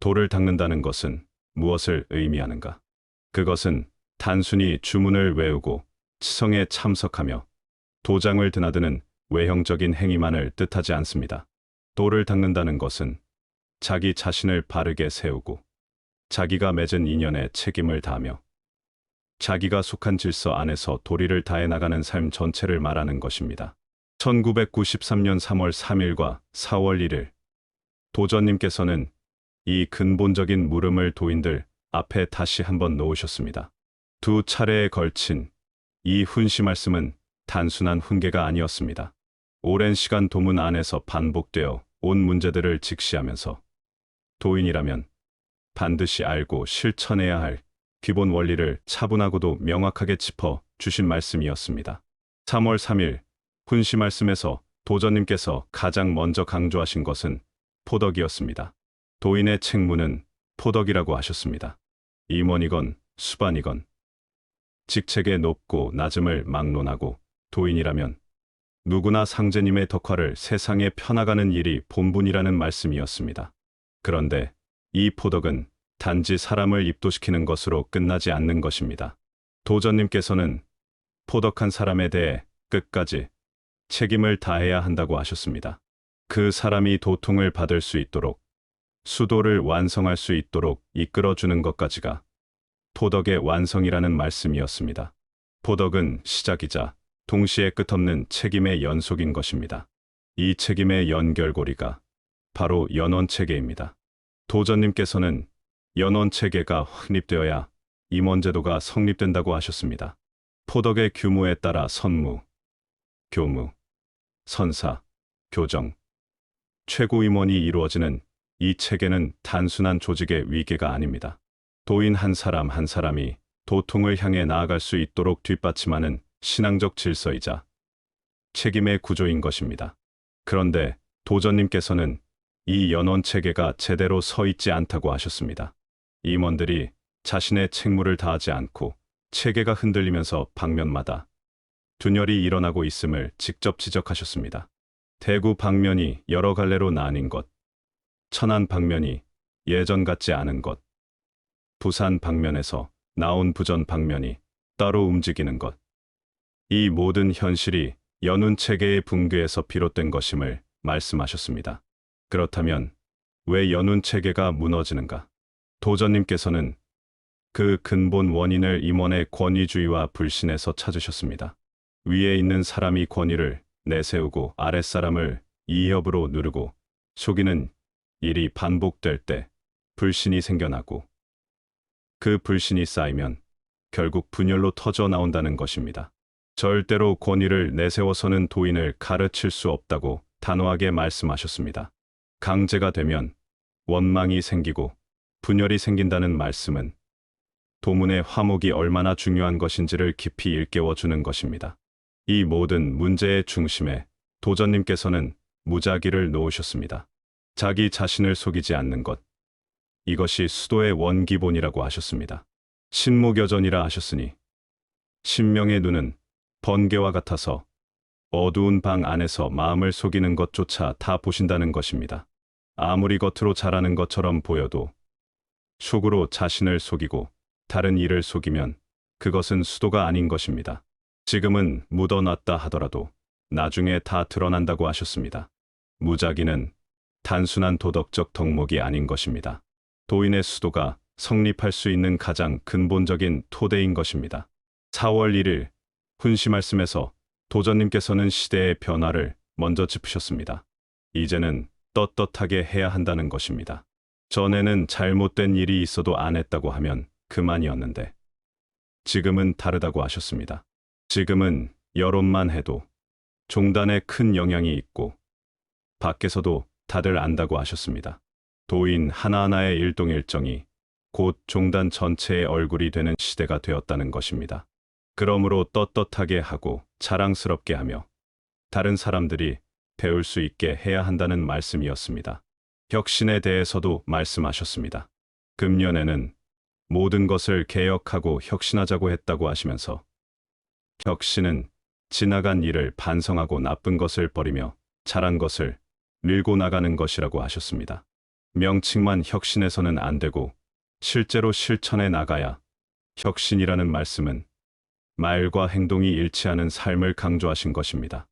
돌을 닦는다는 것은 무엇을 의미하는가? 그것은 단순히 주문을 외우고 치성에 참석하며 도장을 드나드는 외형적인 행위만을 뜻하지 않습니다. 돌을 닦는다는 것은 자기 자신을 바르게 세우고 자기가 맺은 인연에 책임을 다하며 자기가 속한 질서 안에서 도리를 다해 나가는 삶 전체를 말하는 것입니다. 1993년 3월 3일과 4월 1일 도전님께서는 이 근본적인 물음을 도인들 앞에 다시 한번 놓으셨습니다. 두 차례에 걸친 이 훈시 말씀은 단순한 훈계가 아니었습니다. 오랜 시간 도문 안에서 반복되어 온 문제들을 직시하면서 도인이라면 반드시 알고 실천해야 할 기본 원리를 차분하고도 명확하게 짚어 주신 말씀이었습니다. 3월 3일 훈시 말씀에서 도전님께서 가장 먼저 강조하신 것은 포덕이었습니다. 도인의 책무는 포덕이라고 하셨습니다. 임원이건 수반이건 직책의 높고 낮음을 막론하고 도인이라면 누구나 상제님의 덕화를 세상에 펴나가는 일이 본분이라는 말씀이었습니다. 그런데 이 포덕은 단지 사람을 입도시키는 것으로 끝나지 않는 것입니다. 도전님께서는 포덕한 사람에 대해 끝까지 책임을 다해야 한다고 하셨습니다. 그 사람이 도통을 받을 수 있도록 수도를 완성할 수 있도록 이끌어주는 것까지가 포덕의 완성이라는 말씀이었습니다. 포덕은 시작이자 동시에 끝없는 책임의 연속인 것입니다. 이 책임의 연결고리가 바로 연원체계입니다. 도전님께서는 연원체계가 확립되어야 임원제도가 성립된다고 하셨습니다. 포덕의 규모에 따라 선무, 교무, 선사, 교정, 최고임원이 이루어지는 이 체계는 단순한 조직의 위계가 아닙니다. 도인 한 사람 한 사람이 도통을 향해 나아갈 수 있도록 뒷받침하는 신앙적 질서이자 책임의 구조인 것입니다. 그런데 도전님께서는 이 연원 체계가 제대로 서 있지 않다고 하셨습니다. 임원들이 자신의 책무를 다하지 않고 체계가 흔들리면서 방면마다 둔열이 일어나고 있음을 직접 지적하셨습니다. 대구 방면이 여러 갈래로 나뉜 것, 천안 방면이 예전 같지 않은 것, 부산 방면에서 나온 부전 방면이 따로 움직이는 것. 이 모든 현실이 연운 체계의 붕괴에서 비롯된 것임을 말씀하셨습니다. 그렇다면 왜 연운 체계가 무너지는가? 도전님께서는 그 근본 원인을 임원의 권위주의와 불신에서 찾으셨습니다. 위에 있는 사람이 권위를 내세우고 아랫사람을 이협으로 누르고 속이는 일이 반복될 때 불신이 생겨나고 그 불신이 쌓이면 결국 분열로 터져 나온다는 것입니다. 절대로 권위를 내세워서는 도인을 가르칠 수 없다고 단호하게 말씀하셨습니다. 강제가 되면 원망이 생기고 분열이 생긴다는 말씀은 도문의 화목이 얼마나 중요한 것인지를 깊이 일깨워주는 것입니다. 이 모든 문제의 중심에 도전님께서는 무작위를 놓으셨습니다. 자기 자신을 속이지 않는 것. 이것이 수도의 원기본이라고 하셨습니다. 신목여전이라 하셨으니 신명의 눈은 번개와 같아서 어두운 방 안에서 마음을 속이는 것조차 다 보신다는 것입니다. 아무리 겉으로 잘하는 것처럼 보여도 속으로 자신을 속이고 다른 이를 속이면 그것은 수도가 아닌 것입니다. 지금은 묻어놨다 하더라도 나중에 다 드러난다고 하셨습니다. 무작위는 단순한 도덕적 덕목이 아닌 것입니다. 도인의 수도가 성립할 수 있는 가장 근본적인 토대인 것입니다. 4월 1일 훈시 말씀에서 도전님께서는 시대의 변화를 먼저 짚으셨습니다. 이제는 떳떳하게 해야 한다는 것입니다. 전에는 잘못된 일이 있어도 안 했다고 하면 그만이었는데 지금은 다르다고 하셨습니다. 지금은 여론만 해도 종단에 큰 영향이 있고 밖에서도 다들 안다고 하셨습니다. 도인 하나하나의 일동일정이 곧 종단 전체의 얼굴이 되는 시대가 되었다는 것입니다. 그러므로 떳떳하게 하고 자랑스럽게 하며 다른 사람들이 배울 수 있게 해야 한다는 말씀이었습니다. 혁신에 대해서도 말씀하셨습니다. 금년에는 모든 것을 개혁하고 혁신하자고 했다고 하시면서 혁신은 지나간 일을 반성하고 나쁜 것을 버리며 잘한 것을 밀고 나가는 것이라고 하셨습니다. 명칭만 혁신해서는 안 되고 실제로 실천해 나가야 혁신이라는 말씀은 말과 행동이 일치하는 삶을 강조하신 것입니다.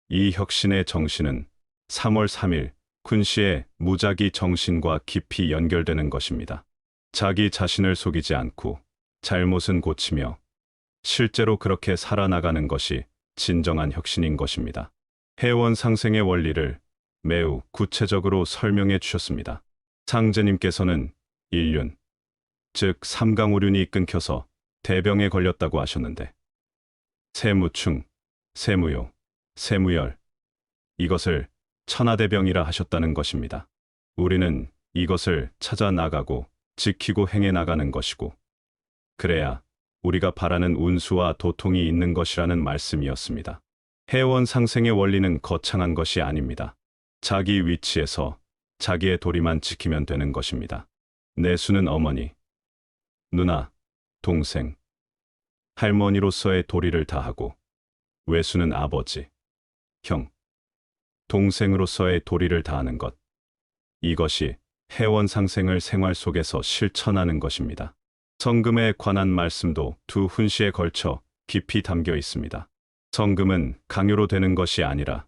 이 혁신의 정신은 3월 3일 쿤시의 무작위 정신과 깊이 연결되는 것입니다. 자기 자신을 속이지 않고 잘못은 고치며 실제로 그렇게 살아나가는 것이 진정한 혁신인 것입니다. 회원 상생의 원리를 매우 구체적으로 설명해 주셨습니다. 상제님께서는 일륜, 즉 삼강오륜이 끊겨서 대병에 걸렸다고 하셨는데 세무충, 세무요, 세무열, 이것을 천하대병이라 하셨다는 것입니다. 우리는 이것을 찾아 나가고 지키고 행해 나가는 것이고 그래야 우리가 바라는 운수와 도통이 있는 것이라는 말씀이었습니다. 회원 상생의 원리는 거창한 것이 아닙니다. 자기 위치에서 자기의 도리만 지키면 되는 것입니다. 내수는 어머니, 누나, 동생, 할머니로서의 도리를 다하고 외수는 아버지, 형, 동생으로서의 도리를 다하는 것. 이것이 회원 상생을 생활 속에서 실천하는 것입니다. 성금에 관한 말씀도 두 훈시에 걸쳐 깊이 담겨 있습니다. 성금은 강요로 되는 것이 아니라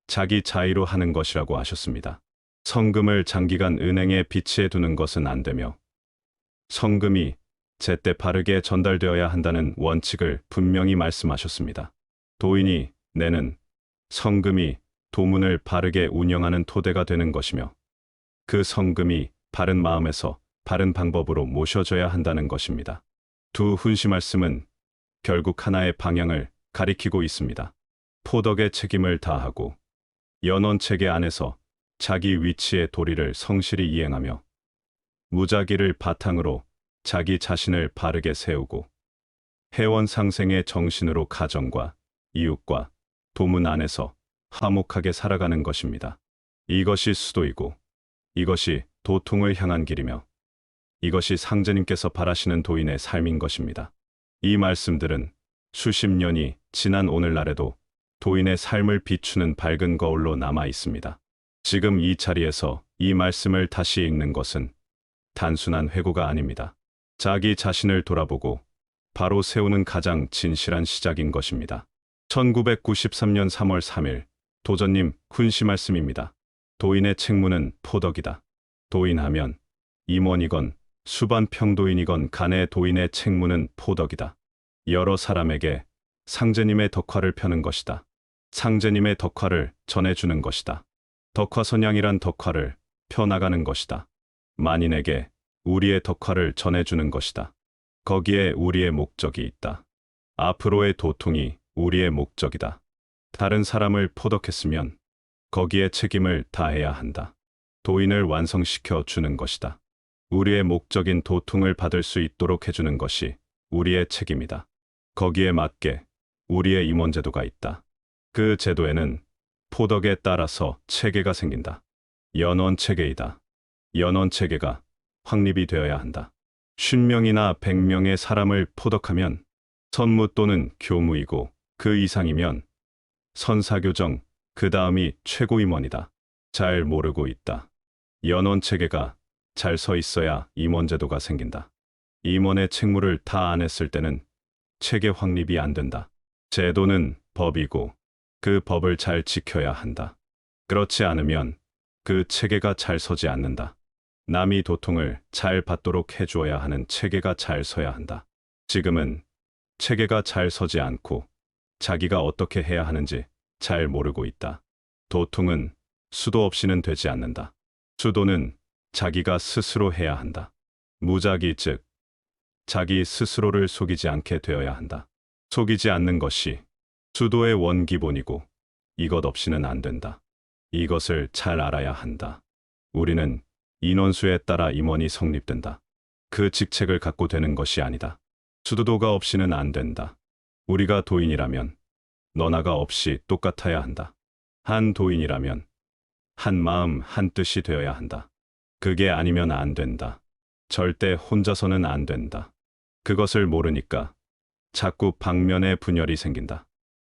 자기 자의로 하는 것이라고 하셨습니다. 성금을 장기간 은행에 비치해 두는 것은 안 되며 성금이 제때 바르게 전달되어야 한다는 원칙을 분명히 말씀하셨습니다. 도인이 내는 성금이 도문을 바르게 운영하는 토대가 되는 것이며 그 성금이 바른 마음에서 바른 방법으로 모셔져야 한다는 것입니다. 두 훈시 말씀은 결국 하나의 방향을 가리키고 있습니다. 포덕의 책임을 다하고 연원체계 안에서 자기 위치의 도리를 성실히 이행하며 무작위를 바탕으로 자기 자신을 바르게 세우고 회원 상생의 정신으로 가정과 이웃과 도문 안에서 화목하게 살아가는 것입니다. 이것이 수도이고 이것이 도통을 향한 길이며 이것이 상제님께서 바라시는 도인의 삶인 것입니다. 이 말씀들은 수십 년이 지난 오늘날에도 도인의 삶을 비추는 밝은 거울로 남아 있습니다. 지금 이 자리에서 이 말씀을 다시 읽는 것은 단순한 회고가 아닙니다. 자기 자신을 돌아보고 바로 세우는 가장 진실한 시작인 것입니다. 1993년 3월 3일 도전님 훈시 말씀입니다. 도인의 책무는 포덕이다. 도인하면 임원이건 수반 평도인이건 간의 도인의 책무는 포덕이다. 여러 사람에게 상제님의 덕화를 펴는 것이다. 상제님의 덕화를 전해주는 것이다. 덕화선양이란 덕화를 펴나가는 것이다. 만인에게 우리의 덕화를 전해주는 것이다. 거기에 우리의 목적이 있다. 앞으로의 도통이 우리의 목적이다. 다른 사람을 포덕했으면 거기에 책임을 다해야 한다. 도인을 완성시켜 주는 것이다. 우리의 목적인 도통을 받을 수 있도록 해주는 것이 우리의 책임이다. 거기에 맞게 우리의 임원제도가 있다. 그 제도에는 포덕에 따라서 체계가 생긴다. 연원체계이다. 연원체계가 확립이 되어야 한다. 50명이나 100명의 사람을 포덕하면 선무 또는 교무이고 그 이상이면 선사교정, 그 다음이 최고임원이다. 잘 모르고 있다. 연원체계가 잘 서 있어야 임원제도가 생긴다. 임원의 책무를 다 안 했을 때는 체계 확립이 안 된다. 제도는 법이고 그 법을 잘 지켜야 한다. 그렇지 않으면 그 체계가 잘 서지 않는다. 남이 도통을 잘 받도록 해주어야 하는 체계가 잘 서야 한다. 지금은 체계가 잘 서지 않고 자기가 어떻게 해야 하는지 잘 모르고 있다. 도통은 수도 없이는 되지 않는다. 수도는 자기가 스스로 해야 한다. 무작위 즉 자기 스스로를 속이지 않게 되어야 한다. 속이지 않는 것이 수도의 원기본이고 이것 없이는 안 된다. 이것을 잘 알아야 한다. 우리는 인원수에 따라 임원이 성립된다. 그 직책을 갖고 되는 것이 아니다. 수도가 없이는 안 된다. 우리가 도인이라면 너나가 없이 똑같아야 한다. 한 도인이라면 한 마음 한 뜻이 되어야 한다. 그게 아니면 안 된다. 절대 혼자서는 안 된다. 그것을 모르니까 자꾸 방면에 분열이 생긴다.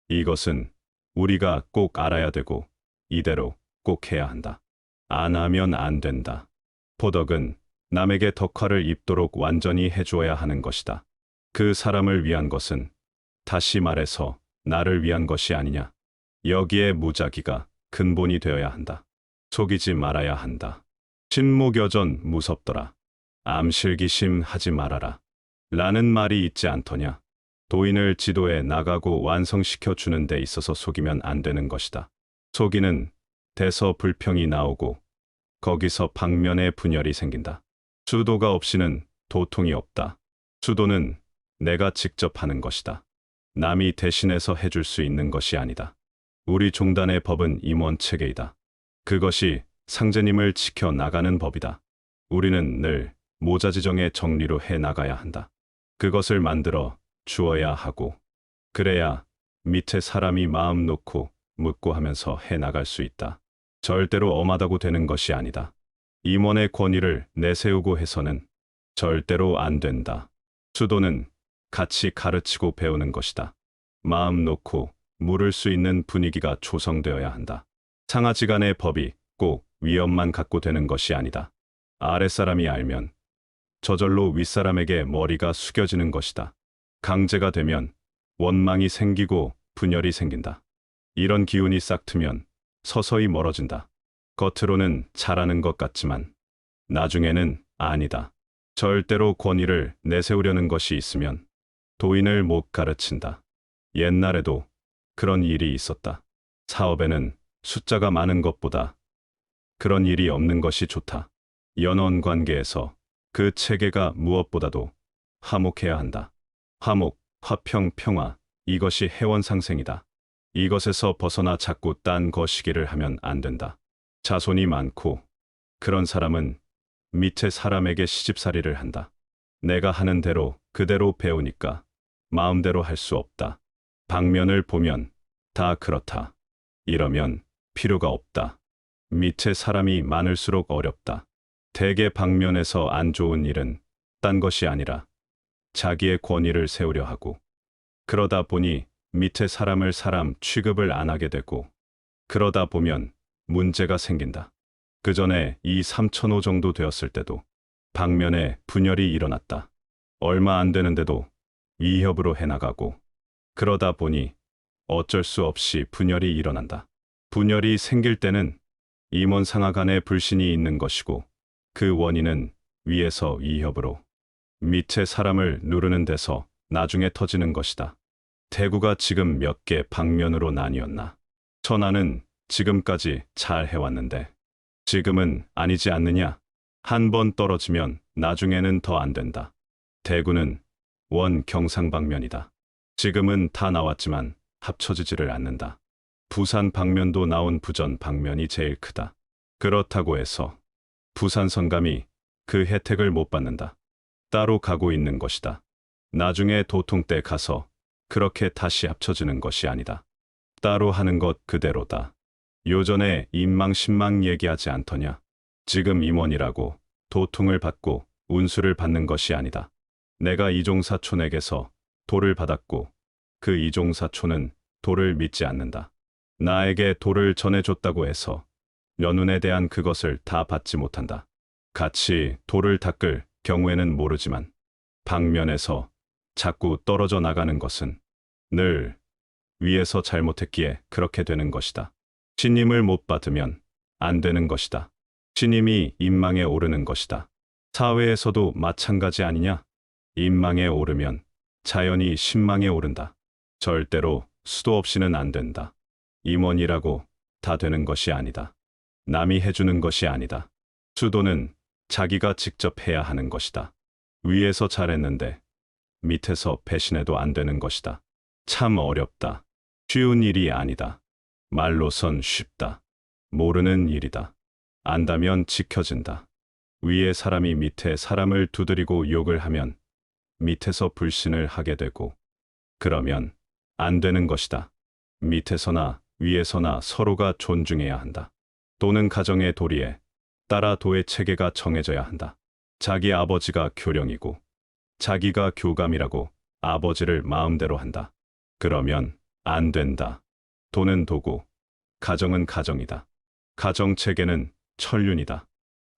이것은 우리가 꼭 알아야 되고 이대로 꼭 해야 한다. 안 하면 안 된다. 도덕은 남에게 덕화를 입도록 완전히 해주어야 하는 것이다. 그 사람을 위한 것은 다시 말해서 나를 위한 것이 아니냐. 여기에 무작위가 근본이 되어야 한다. 속이지 말아야 한다. 신무교전 무섭더라. 암실기심 하지 말아라. 라는 말이 있지 않더냐. 도인을 지도해 나가고 완성시켜 주는 데 있어서 속이면 안 되는 것이다. 속이는 대서 불평이 나오고 거기서 방면에 분열이 생긴다. 수도가 없이는 도통이 없다. 수도는 내가 직접 하는 것이다. 남이 대신해서 해줄 수 있는 것이 아니다. 우리 종단의 법은 임원체계이다. 그것이 상제님을 지켜 나가는 법이다. 우리는 늘 모자지정의 정리로 해 나가야 한다. 그것을 만들어 주어야 하고 그래야 밑에 사람이 마음 놓고 묻고 하면서 해 나갈 수 있다. 절대로 엄하다고 되는 것이 아니다. 임원의 권위를 내세우고 해서는 절대로 안 된다. 수도는 같이 가르치고 배우는 것이다. 마음 놓고 물을 수 있는 분위기가 조성되어야 한다. 상하지간의 법이 꼭 위엄만 갖고 되는 것이 아니다. 아랫사람이 알면 저절로 윗사람에게 머리가 숙여지는 것이다. 강제가 되면 원망이 생기고 분열이 생긴다. 이런 기운이 싹 트면 서서히 멀어진다. 겉으로는 잘하는 것 같지만 나중에는 아니다. 절대로 권위를 내세우려는 것이 있으면 도인을 못 가르친다. 옛날에도 그런 일이 있었다. 사업에는 숫자가 많은 것보다 그런 일이 없는 것이 좋다. 연원 관계에서 그 체계가 무엇보다도 화목해야 한다. 화목, 화평, 평화, 이것이 해원상생이다. 이것에서 벗어나 자꾸 딴 거시기를 하면 안 된다. 자손이 많고 그런 사람은 밑에 사람에게 시집살이를 한다. 내가 하는 대로 그대로 배우니까 마음대로 할 수 없다. 방면을 보면 다 그렇다. 이러면 필요가 없다. 밑에 사람이 많을수록 어렵다. 대개 방면에서 안 좋은 일은 딴 것이 아니라 자기의 권위를 세우려 하고 그러다 보니 밑에 사람을 사람 취급을 안 하게 되고 그러다 보면 문제가 생긴다. 그 전에 이 3,005 정도 되었을 때도 방면에 분열이 일어났다. 얼마 안 되는데도 위협으로 해나가고 그러다 보니 어쩔 수 없이 분열이 일어난다. 분열이 생길 때는 임원 상하 간의 불신이 있는 것이고 그 원인은 위에서 위협으로 밑에 사람을 누르는 데서 나중에 터지는 것이다. 대구가 지금 몇 개 방면으로 나뉘었나. 천하는 지금까지 잘 해왔는데 지금은 아니지 않느냐. 한 번 떨어지면 나중에는 더 안 된다. 대구는 원 경상방면이다. 지금은 다 나왔지만 합쳐지지를 않는다. 부산 방면도 나온 부전 방면이 제일 크다. 그렇다고 해서 부산 선감이 그 혜택을 못 받는다. 따로 가고 있는 것이다. 나중에 도통 때 가서 그렇게 다시 합쳐지는 것이 아니다. 따로 하는 것 그대로다. 요전에 인망신망 얘기하지 않더냐. 지금 임원이라고 도통을 받고 운수를 받는 것이 아니다. 내가 이종사촌에게서 도를 받았고 그 이종사촌은 도를 믿지 않는다. 나에게 도를 전해줬다고 해서 연운에 대한 그것을 다 받지 못한다. 같이 도를 닦을 경우에는 모르지만 방면에서 자꾸 떨어져 나가는 것은 늘 위에서 잘못했기에 그렇게 되는 것이다. 신임을 못 받으면 안 되는 것이다. 신임이 인망에 오르는 것이다. 사회에서도 마찬가지 아니냐? 인망에 오르면 자연히 신망에 오른다. 절대로 수도 없이는 안 된다. 임원이라고 다 되는 것이 아니다. 남이 해주는 것이 아니다. 수도는 자기가 직접 해야 하는 것이다. 위에서 잘했는데 밑에서 배신해도 안 되는 것이다. 참 어렵다. 쉬운 일이 아니다. 말로선 쉽다. 모르는 일이다. 안다면 지켜진다. 위에 사람이 밑에 사람을 두드리고 욕을 하면 밑에서 불신을 하게 되고 그러면 안 되는 것이다. 밑에서나 위에서나 서로가 존중해야 한다. 도는 가정의 도리에 따라 도의 체계가 정해져야 한다. 자기 아버지가 교령이고 자기가 교감이라고 아버지를 마음대로 한다. 그러면 안 된다. 도는 도고 가정은 가정이다. 가정 체계는 천륜이다.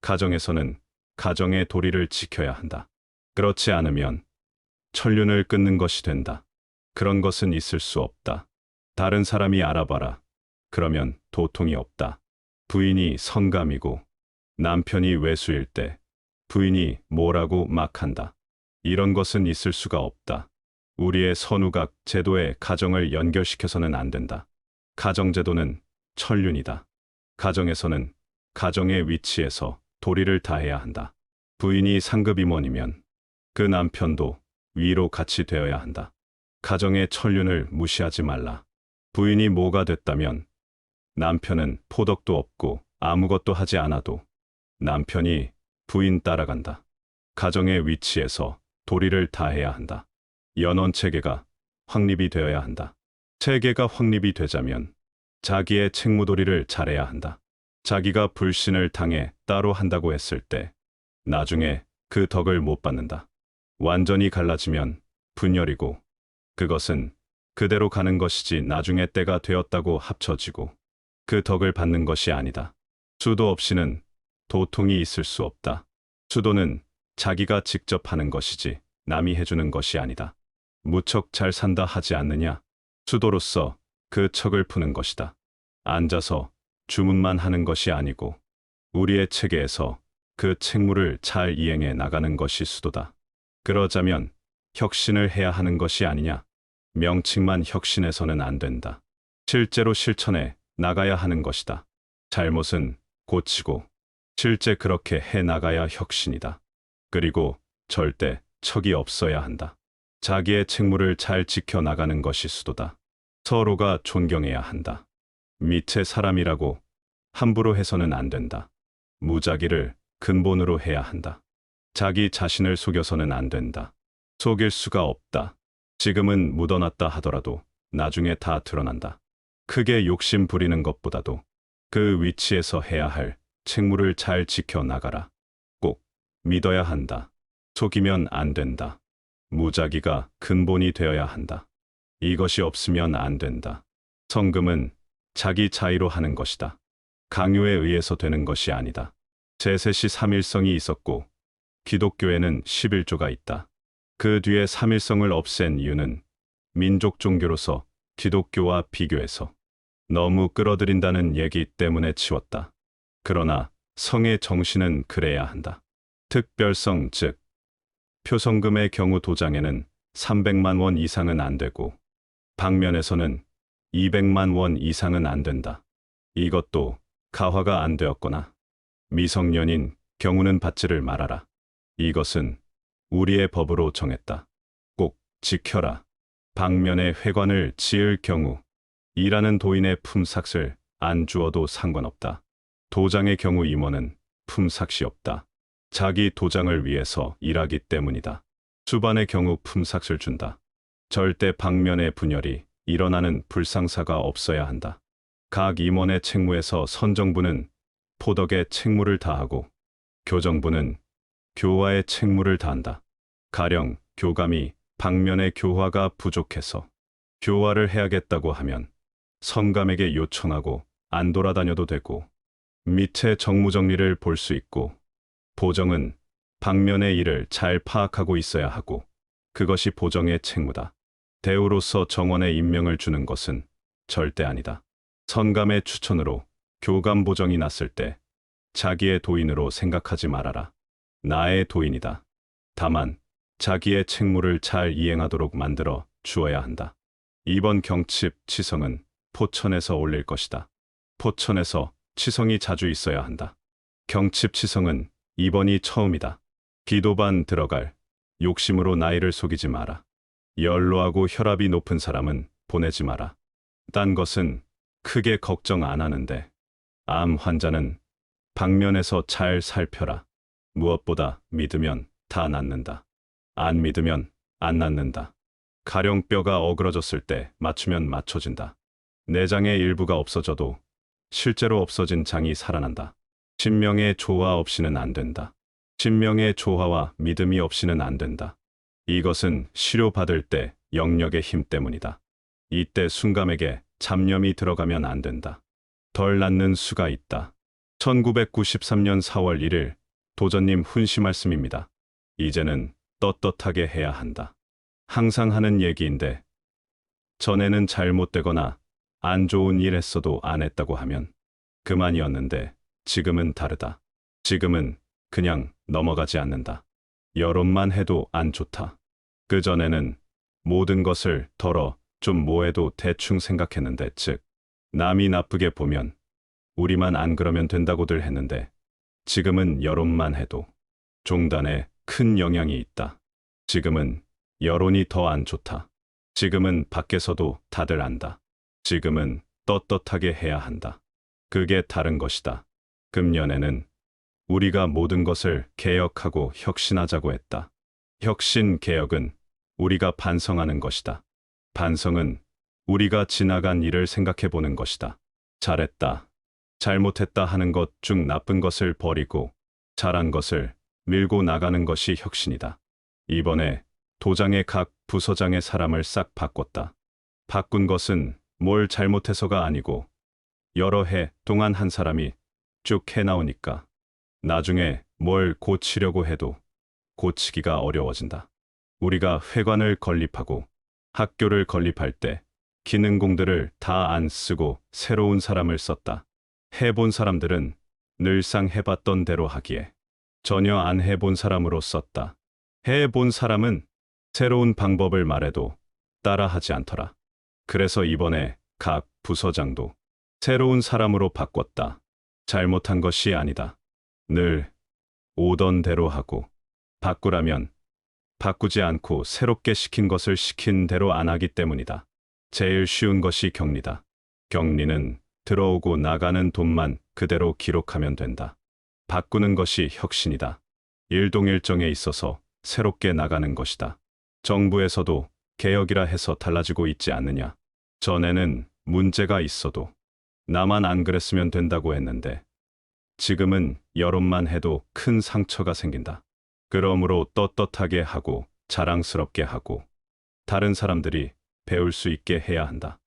가정에서는 가정의 도리를 지켜야 한다. 그렇지 않으면 천륜을 끊는 것이 된다. 그런 것은 있을 수 없다. 다른 사람이 알아봐라. 그러면 도통이 없다. 부인이 성감이고 남편이 외수일 때 부인이 뭐라고 막 한다. 이런 것은 있을 수가 없다. 우리의 선우각 제도에 가정을 연결시켜서는 안 된다. 가정제도는 천륜이다. 가정에서는 가정의 위치에서 도리를 다해야 한다. 부인이 상급 임원이면 그 남편도 위로 같이 되어야 한다. 가정의 천륜을 무시하지 말라. 부인이 뭐가 됐다면 남편은 포덕도 없고 아무것도 하지 않아도 남편이 부인 따라간다. 가정의 위치에서 도리를 다해야 한다. 연원체계가 확립이 되어야 한다. 체계가 확립이 되자면 자기의 책무도리를 잘해야 한다. 자기가 불신을 당해 따로 한다고 했을 때 나중에 그 덕을 못 받는다. 완전히 갈라지면 분열이고 그것은 그대로 가는 것이지 나중에 때가 되었다고 합쳐지고 그 덕을 받는 것이 아니다. 수도 없이는 도통이 있을 수 없다. 수도는 자기가 직접 하는 것이지 남이 해주는 것이 아니다. 무척 잘 산다 하지 않느냐? 수도로서 그 척을 푸는 것이다. 앉아서 주문만 하는 것이 아니고 우리의 체계에서 그 책무를 잘 이행해 나가는 것이 수도다. 그러자면 혁신을 해야 하는 것이 아니냐? 명칭만 혁신해서는 안 된다. 실제로 실천해 나가야 하는 것이다. 잘못은 고치고 실제 그렇게 해 나가야 혁신이다. 그리고 절대 척이 없어야 한다. 자기의 책무를 잘 지켜 나가는 것이 수도다. 서로가 존경해야 한다. 밑의 사람이라고 함부로 해서는 안 된다. 무작위를 근본으로 해야 한다. 자기 자신을 속여서는 안 된다. 속일 수가 없다. 지금은 묻어놨다 하더라도 나중에 다 드러난다. 크게 욕심 부리는 것보다도 그 위치에서 해야 할 책무를 잘 지켜 나가라. 꼭 믿어야 한다. 속이면 안 된다. 무작위가 근본이 되어야 한다. 이것이 없으면 안 된다. 성금은 자기 자의로 하는 것이다. 강요에 의해서 되는 것이 아니다. 제셋이 3일성이 있었고 기독교에는 11조가 있다. 그 뒤에 3일성을 없앤 이유는 민족 종교로서 기독교와 비교해서 너무 끌어들인다는 얘기 때문에 치웠다. 그러나 성의 정신은 그래야 한다. 특별성 즉 표성금의 경우 도장에는 300만 원 이상은 안 되고 방면에서는 200만 원 이상은 안 된다. 이것도 가화가 안 되었거나 미성년인 경우는 받지를 말아라. 이것은 우리의 법으로 정했다. 꼭 지켜라. 방면에 회관을 지을 경우 일하는 도인의 품삯을 안 주어도 상관없다. 도장의 경우 임원은 품삯이 없다. 자기 도장을 위해서 일하기 때문이다. 수반의 경우 품삯을 준다. 절대 방면의 분열이 일어나는 불상사가 없어야 한다. 각 임원의 책무에서 선정부는 포덕의 책무를 다하고 교정부는 교화의 책무를 다한다. 가령 교감이 방면의 교화가 부족해서 교화를 해야겠다고 하면 성감에게 요청하고 안 돌아다녀도 되고 밑에 정무정리를 볼 수 있고 보정은 방면의 일을 잘 파악하고 있어야 하고 그것이 보정의 책무다. 대우로서 정원에 임명을 주는 것은 절대 아니다. 선감의 추천으로 교감 보정이 났을 때 자기의 도인으로 생각하지 말아라. 나의 도인이다. 다만 자기의 책무를 잘 이행하도록 만들어 주어야 한다. 이번 경칩 치성은 포천에서 올릴 것이다. 포천에서 치성이 자주 있어야 한다. 경칩 치성은 이번이 처음이다. 기도반 들어갈 욕심으로 나이를 속이지 마라. 연로하고 혈압이 높은 사람은 보내지 마라. 딴 것은 크게 걱정 안 하는데 암 환자는 방면에서 잘 살펴라. 무엇보다 믿으면 다 낫는다. 안 믿으면 안 낫는다. 가령 뼈가 어그러졌을 때 맞추면 맞춰진다. 내장의 일부가 없어져도 실제로 없어진 장이 살아난다. 신명의 조화 없이는 안 된다. 신명의 조화와 믿음이 없이는 안 된다. 이것은 치료받을 때 영력의 힘 때문이다. 이때 순감에게 잡념이 들어가면 안 된다. 덜 낫는 수가 있다. 1993년 4월 1일 도전님 훈시 말씀입니다. 이제는 떳떳하게 해야 한다. 항상 하는 얘기인데 전에는 잘못되거나 안 좋은 일 했어도 안 했다고 하면 그만이었는데 지금은 다르다. 지금은 그냥 넘어가지 않는다. 여론만 해도 안 좋다. 그전에는 모든 것을 덜어 좀 뭐해도 대충 생각했는데 즉 남이 나쁘게 보면 우리만 안 그러면 된다고들 했는데 지금은 여론만 해도 종단에 큰 영향이 있다. 지금은 여론이 더 안 좋다. 지금은 밖에서도 다들 안다. 지금은 떳떳하게 해야 한다. 그게 다른 것이다. 금년에는 우리가 모든 것을 개혁하고 혁신하자고 했다. 혁신, 개혁은 우리가 반성하는 것이다. 반성은 우리가 지나간 일을 생각해 보는 것이다. 잘했다, 잘못했다 하는 것 중 나쁜 것을 버리고 잘한 것을 밀고 나가는 것이 혁신이다. 이번에 도장의 각 부서장의 사람을 싹 바꿨다. 바꾼 것은 뭘 잘못해서가 아니고 여러 해 동안 한 사람이 쭉 해나오니까 나중에 뭘 고치려고 해도 고치기가 어려워진다. 우리가 회관을 건립하고 학교를 건립할 때 기능공들을 다 안 쓰고 새로운 사람을 썼다. 해본 사람들은 늘상 해봤던 대로 하기에 전혀 안 해본 사람으로 썼다. 해본 사람은 새로운 방법을 말해도 따라하지 않더라. 그래서 이번에 각 부서장도 새로운 사람으로 바꿨다. 잘못한 것이 아니다. 늘 오던 대로 하고 바꾸라면 바꾸지 않고 새롭게 시킨 것을 시킨 대로 안 하기 때문이다. 제일 쉬운 것이 격리다. 격리는 들어오고 나가는 돈만 그대로 기록하면 된다. 바꾸는 것이 혁신이다. 일동일정에 있어서 새롭게 나가는 것이다. 정부에서도 개혁이라 해서 달라지고 있지 않느냐. 전에는 문제가 있어도 나만 안 그랬으면 된다고 했는데 지금은 여론만 해도 큰 상처가 생긴다. 그러므로 떳떳하게 하고 자랑스럽게 하고 다른 사람들이 배울 수 있게 해야 한다.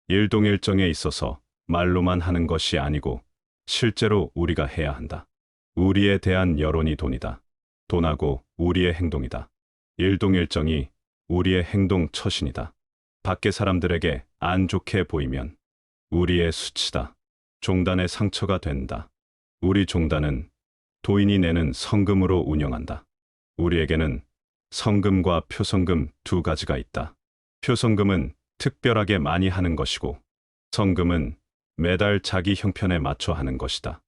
일동일정에 있어서 말로만 하는 것이 아니고 실제로 우리가 해야 한다. 우리에 대한 여론이 돈이다. 돈하고 우리의 행동이다. 일동일정이 우리의 행동 처신이다. 밖에 사람들에게 안 좋게 보이면 우리의 수치다. 종단의 상처가 된다. 우리 종단은 도인이 내는 성금으로 운영한다. 우리에게는 성금과 표성금 두 가지가 있다. 표성금은 특별하게 많이 하는 것이고 성금은 매달 자기 형편에 맞춰 하는 것이다.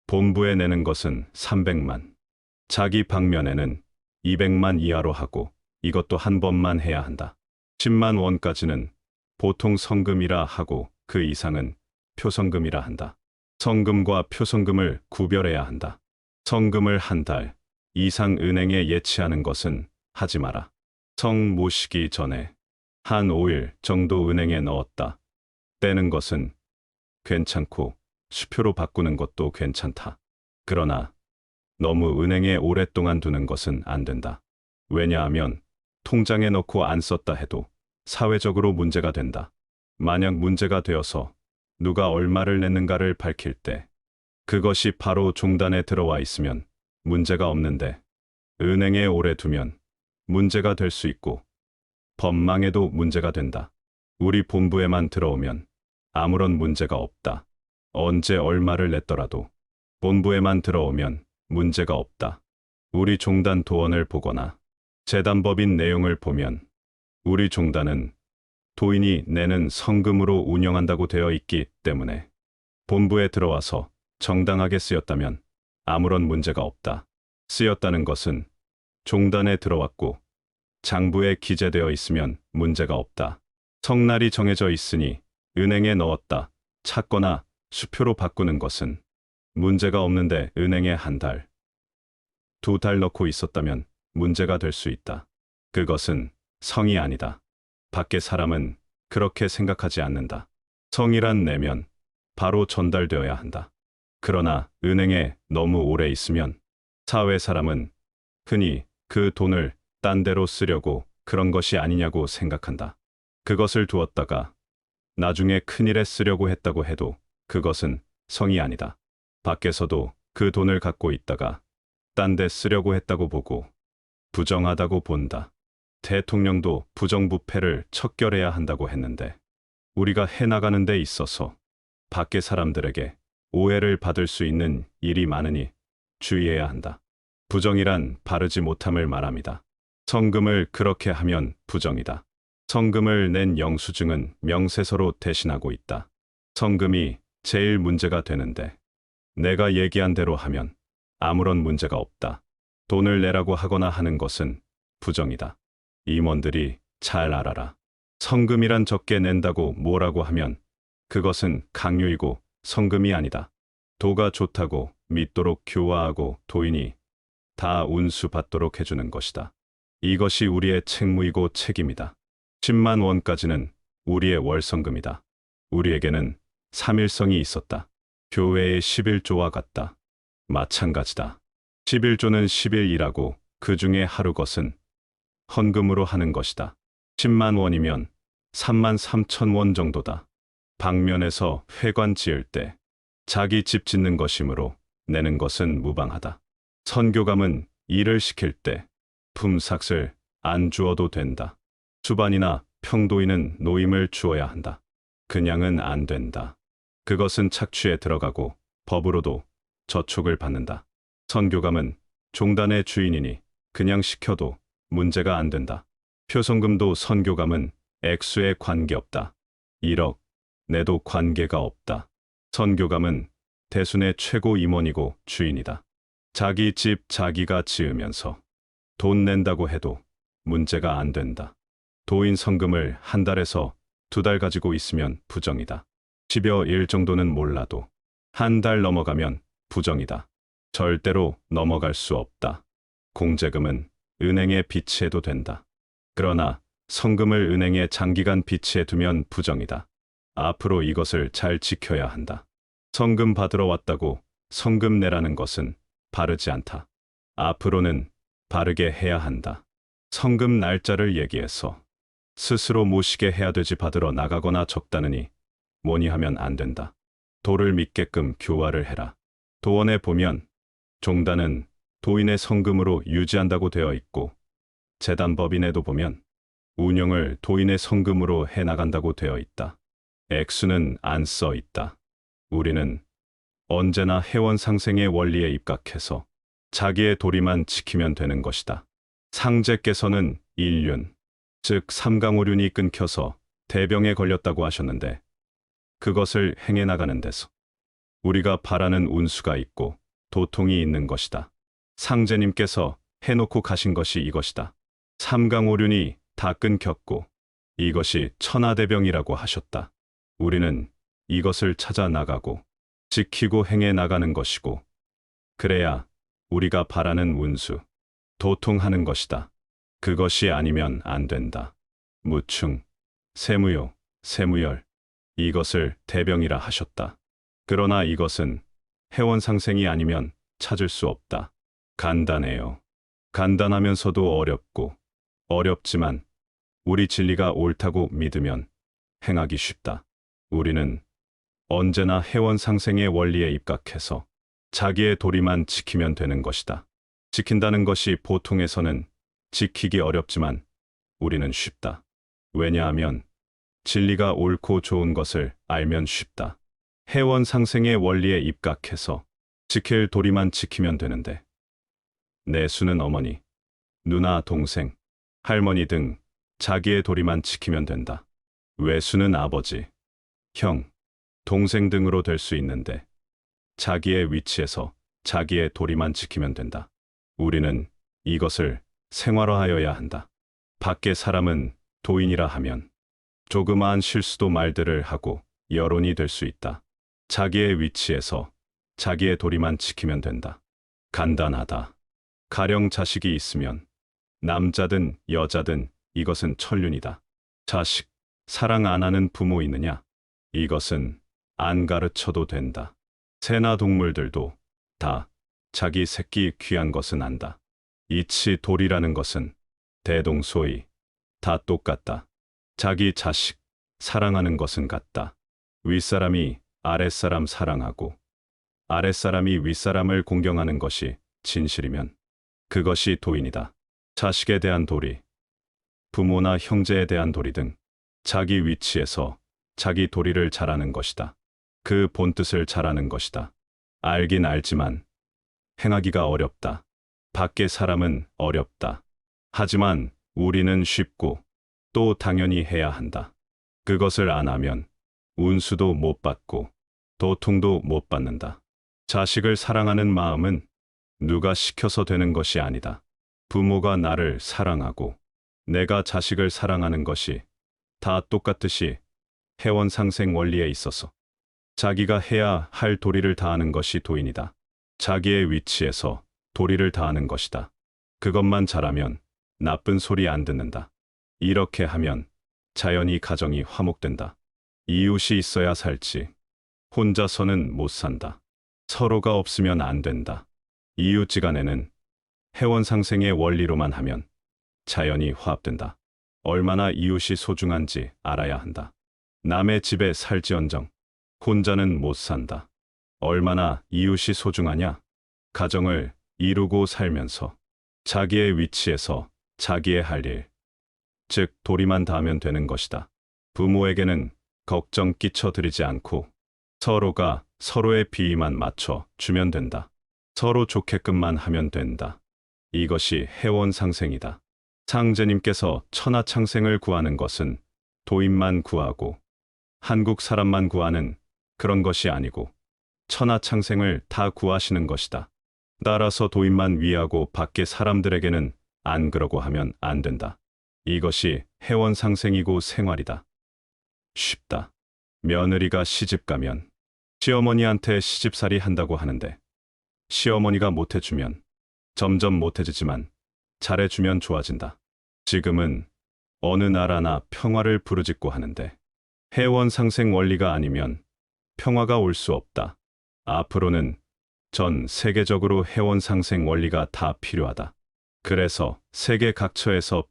본부에 내는 것은 300만, 자기 방면에는 200만 이하로 하고 이것도 한 번만 해야 한다. 10만 원까지는 보통 성금이라 하고 그 이상은 표성금이라 한다. 성금과 표성금을 구별해야 한다. 성금을 한 달 이상 은행에 예치하는 것은 하지 마라. 성 모시기 전에 한 5일 정도 은행에 넣었다 떼는 것은 괜찮고 수표로 바꾸는 것도 괜찮다. 그러나 너무 은행에 오랫동안 두는 것은 안 된다. 왜냐하면 통장에 넣고 안 썼다 해도 사회적으로 문제가 된다. 만약 문제가 되어서 누가 얼마를 냈는가를 밝힐 때 그것이 바로 종단에 들어와 있으면 문제가 없는데 은행에 오래 두면 문제가 될 수 있고 법망에도 문제가 된다. 우리 본부에만 들어오면 아무런 문제가 없다. 언제 얼마를 냈더라도 본부에만 들어오면 문제가 없다. 우리 종단 도원을 보거나 재단법인 내용을 보면 우리 종단은 도인이 내는 성금으로 운영한다고 되어 있기 때문에 본부에 들어와서 정당하게 쓰였다면 아무런 문제가 없다. 쓰였다는 것은 종단에 들어왔고 장부에 기재되어 있으면 문제가 없다. 성날이 정해져 있으니 은행에 넣었다 찾거나 수표로 바꾸는 것은 문제가 없는데 은행에 한 달, 두 달 넣고 있었다면 문제가 될 수 있다. 그것은 성이 아니다. 밖에 사람은 그렇게 생각하지 않는다. 성이란 내면 바로 전달되어야 한다. 그러나 은행에 너무 오래 있으면 사회 사람은 흔히 그 돈을 딴 데로 쓰려고 그런 것이 아니냐고 생각한다. 그것을 두었다가 나중에 큰일에 쓰려고 했다고 해도 그것은 성이 아니다. 밖에서도 그 돈을 갖고 있다가 딴 데 쓰려고 했다고 보고 부정하다고 본다. 대통령도 부정부패를 척결해야 한다고 했는데 우리가 해나가는 데 있어서 밖에 사람들에게 오해를 받을 수 있는 일이 많으니 주의해야 한다. 부정이란 바르지 못함을 말합니다. 성금을 그렇게 하면 부정이다. 성금을 낸 영수증은 명세서로 대신하고 있다. 성금이 제일 문제가 되는데 내가 얘기한 대로 하면 아무런 문제가 없다. 돈을 내라고 하거나 하는 것은 부정이다. 임원들이 잘 알아라. 성금이란 적게 낸다고 뭐라고 하면 그것은 강요이고 성금이 아니다. 도가 좋다고 믿도록 교화하고 도인이 다 운수 받도록 해주는 것이다. 이것이 우리의 책무이고 책임이다. 10만 원까지는 우리의 월성금이다. 우리에게는 3일성이 있었다. 교회의 11조와 같다. 마찬가지다. 11조는 10일 일하고 그 중에 하루 것은 헌금으로 하는 것이다. 10만 원이면 3만 3천 원 정도다. 방면에서 회관 지을 때 자기 집 짓는 것이므로 내는 것은 무방하다. 선교감은 일을 시킬 때 품삯을 안 주어도 된다. 수반이나 평도인은 노임을 주어야 한다. 그냥은 안 된다. 그것은 착취에 들어가고 법으로도 저촉을 받는다. 선교감은 종단의 주인이니 그냥 시켜도 문제가 안 된다. 표성금도 선교감은 액수에 관계없다. 1억 내도 관계가 없다. 선교감은 대순의 최고 임원이고 주인이다. 자기 집 자기가 지으면서 돈 낸다고 해도 문제가 안 된다. 도인 성금을 한 달에서 2달 가지고 있으면 부정이다. 10여 일 정도는 몰라도 한 달 넘어가면 부정이다. 절대로 넘어갈 수 없다. 공제금은 은행에 비치해도 된다. 그러나 성금을 은행에 장기간 비치해 두면 부정이다. 앞으로 이것을 잘 지켜야 한다. 성금 받으러 왔다고 성금 내라는 것은 바르지 않다. 앞으로는 바르게 해야 한다. 성금 날짜를 얘기해서 스스로 모시게 해야 되지 받으러 나가거나 적다느니 뭐니 하면 안 된다. 도를 믿게끔 교화를 해라. 도원에 보면 종단은 도인의 성금으로 유지한다고 되어 있고 재단법인에도 보면 운영을 도인의 성금으로 해나간다고 되어 있다. 액수는 안 써 있다. 우리는 언제나 회원상생의 원리에 입각해서 자기의 도리만 지키면 되는 것이다. 상제께서는 일륜, 즉 삼강오륜이 끊겨서 대병에 걸렸다고 하셨는데 그것을 행해 나가는 데서 우리가 바라는 운수가 있고 도통이 있는 것이다. 상제님께서 해놓고 가신 것이 이것이다. 삼강오륜이 다 끊겼고 이것이 천하대병이라고 하셨다. 우리는 이것을 찾아 나가고 지키고 행해 나가는 것이고 그래야 우리가 바라는 운수, 도통하는 것이다. 그것이 아니면 안 된다. 무충, 세무요, 세무열 이것을 대병이라 하셨다. 그러나 이것은 회원상생이 아니면 찾을 수 없다. 간단해요. 간단하면서도 어렵고 어렵지만 우리 진리가 옳다고 믿으면 행하기 쉽다. 우리는 언제나 회원상생의 원리에 입각해서 자기의 도리만 지키면 되는 것이다. 지킨다는 것이 보통에서는 지키기 어렵지만 우리는 쉽다. 왜냐하면 진리가 옳고 좋은 것을 알면 쉽다. 회원상생의 원리에 입각해서 지킬 도리만 지키면 되는데 내수는 어머니, 누나, 동생, 할머니 등 자기의 도리만 지키면 된다. 외수는 아버지, 형, 동생 등으로 될 수 있는데 자기의 위치에서 자기의 도리만 지키면 된다. 우리는 이것을 생활화하여야 한다. 밖의 사람은 도인이라 하면 조그마한 실수도 말들을 하고 여론이 될 수 있다. 자기의 위치에서 자기의 도리만 지키면 된다. 간단하다. 가령 자식이 있으면 남자든 여자든 이것은 천륜이다. 자식, 사랑 안 하는 부모 있느냐? 이것은 안 가르쳐도 된다. 새나 동물들도 다 자기 새끼 귀한 것은 안다. 이치 도리라는 것은 대동소이 다 똑같다. 자기 자식 사랑하는 것은 같다. 윗사람이 아랫사람 사랑하고 아랫사람이 윗사람을 공경하는 것이 진실이면 그것이 도인이다. 자식에 대한 도리, 부모나 형제에 대한 도리 등 자기 위치에서 자기 도리를 잘하는 것이다. 그 본뜻을 잘하는 것이다. 알긴 알지만 행하기가 어렵다. 밖의 사람은 어렵다. 하지만 우리는 쉽고 또 당연히 해야 한다. 그것을 안 하면 운수도 못 받고 도통도 못 받는다. 자식을 사랑하는 마음은 누가 시켜서 되는 것이 아니다. 부모가 나를 사랑하고 내가 자식을 사랑하는 것이 다 똑같듯이 해원상생 원리에 있어서 자기가 해야 할 도리를 다하는 것이 도인이다. 자기의 위치에서 도리를 다하는 것이다. 그것만 잘하면 나쁜 소리 안 듣는다. 이렇게 하면 자연히 가정이 화목된다. 이웃이 있어야 살지 혼자서는 못 산다. 서로가 없으면 안 된다. 이웃지간에는 해원상생의 원리로만 하면 자연히 화합된다. 얼마나 이웃이 소중한지 알아야 한다. 남의 집에 살지언정 혼자는 못 산다. 얼마나 이웃이 소중하냐? 가정을 이루고 살면서 자기의 위치에서 자기의 할 일, 즉 도리만 다하면 되는 것이다. 부모에게는 걱정 끼쳐드리지 않고 서로가 서로의 비위만 맞춰 주면 된다. 서로 좋게끔만 하면 된다. 이것이 해원상생이다. 상제님께서 천하창생을 구하는 것은 도인만 구하고 한국 사람만 구하는 그런 것이 아니고 천하창생을 다 구하시는 것이다. 따라서 도인만 위하고 밖의 사람들에게는 안 그러고 하면 안 된다. 이것이 해원상생이고 생활이다. 쉽다. 며느리가 시집가면 시어머니한테 시집살이 한다고 하는데 시어머니가 못해주면 점점 못해지지만 잘해주면 좋아진다. 지금은 어느 나라나 평화를 부르짖고 하는데 해원상생 원리가 아니면 평화가 올 수 없다. 앞으로는 전 세계적으로 해원상생 원리가 다 필요하다. 그래서 세계 각처에서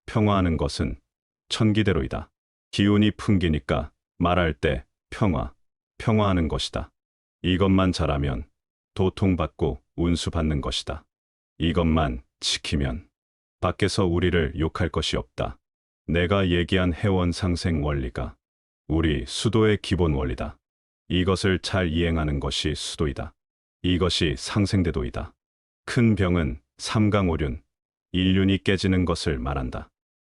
평화하는 것은 천기대로이다. 기운이 풍기니까 말할 때 평화하는 것이다. 이것만 잘하면 도통받고 운수 받는 것이다. 이것만 지키면 밖에서 우리를 욕할 것이 없다. 내가 얘기한 해원상생 원리가 우리 수도의 기본 원리다. 이것을 잘 이행하는 것이 수도이다. 이것이 상생대도이다. 큰 병은 삼강오륜, 일륜이 깨지는 것을 말한다.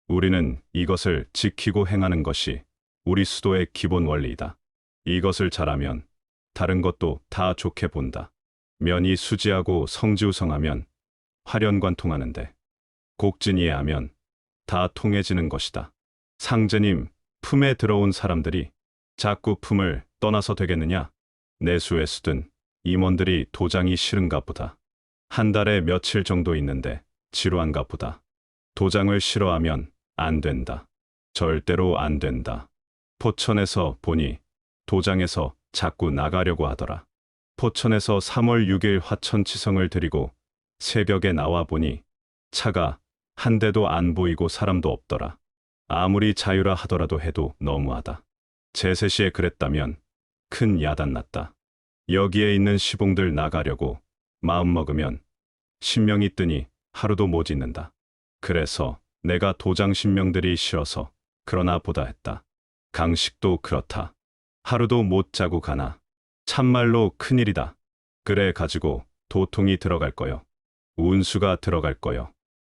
우리는 이것을 지키고 행하는 것이 우리 수도의 기본 원리이다. 이것을 잘하면 다른 것도 다 좋게 본다. 면이 수지하고 성지우성하면 화련관통하는데 곡진이해하면 다 통해지는 것이다. 상제님, 품에 들어온 사람들이 자꾸 품을 떠나서 되겠느냐? 내수에 수든 임원들이 도장이 싫은가 보다. 한 달에 며칠 정도 있는데 지루한가 보다. 도장을 싫어하면 안 된다. 절대로 안 된다. 포천에서 보니 도장에서 자꾸 나가려고 하더라. 포천에서 3월 6일 화천치성을 드리고 새벽에 나와 보니 차가 한 대도 안 보이고 사람도 없더라. 아무리 자유라 하더라도 해도 너무하다. 제세시에 그랬다면 큰 야단 났다. 여기에 있는 시봉들 나가려고 마음먹으면 신명이 뜨니 하루도 못 있는다. 그래서 내가 도장 신명들이 싫어서 그러나 보다 했다. 강식도 그렇다. 하루도 못 자고 가나. 참말로 큰일이다. 그래 가지고 도통이 들어갈 거요. 운수가 들어갈 거요.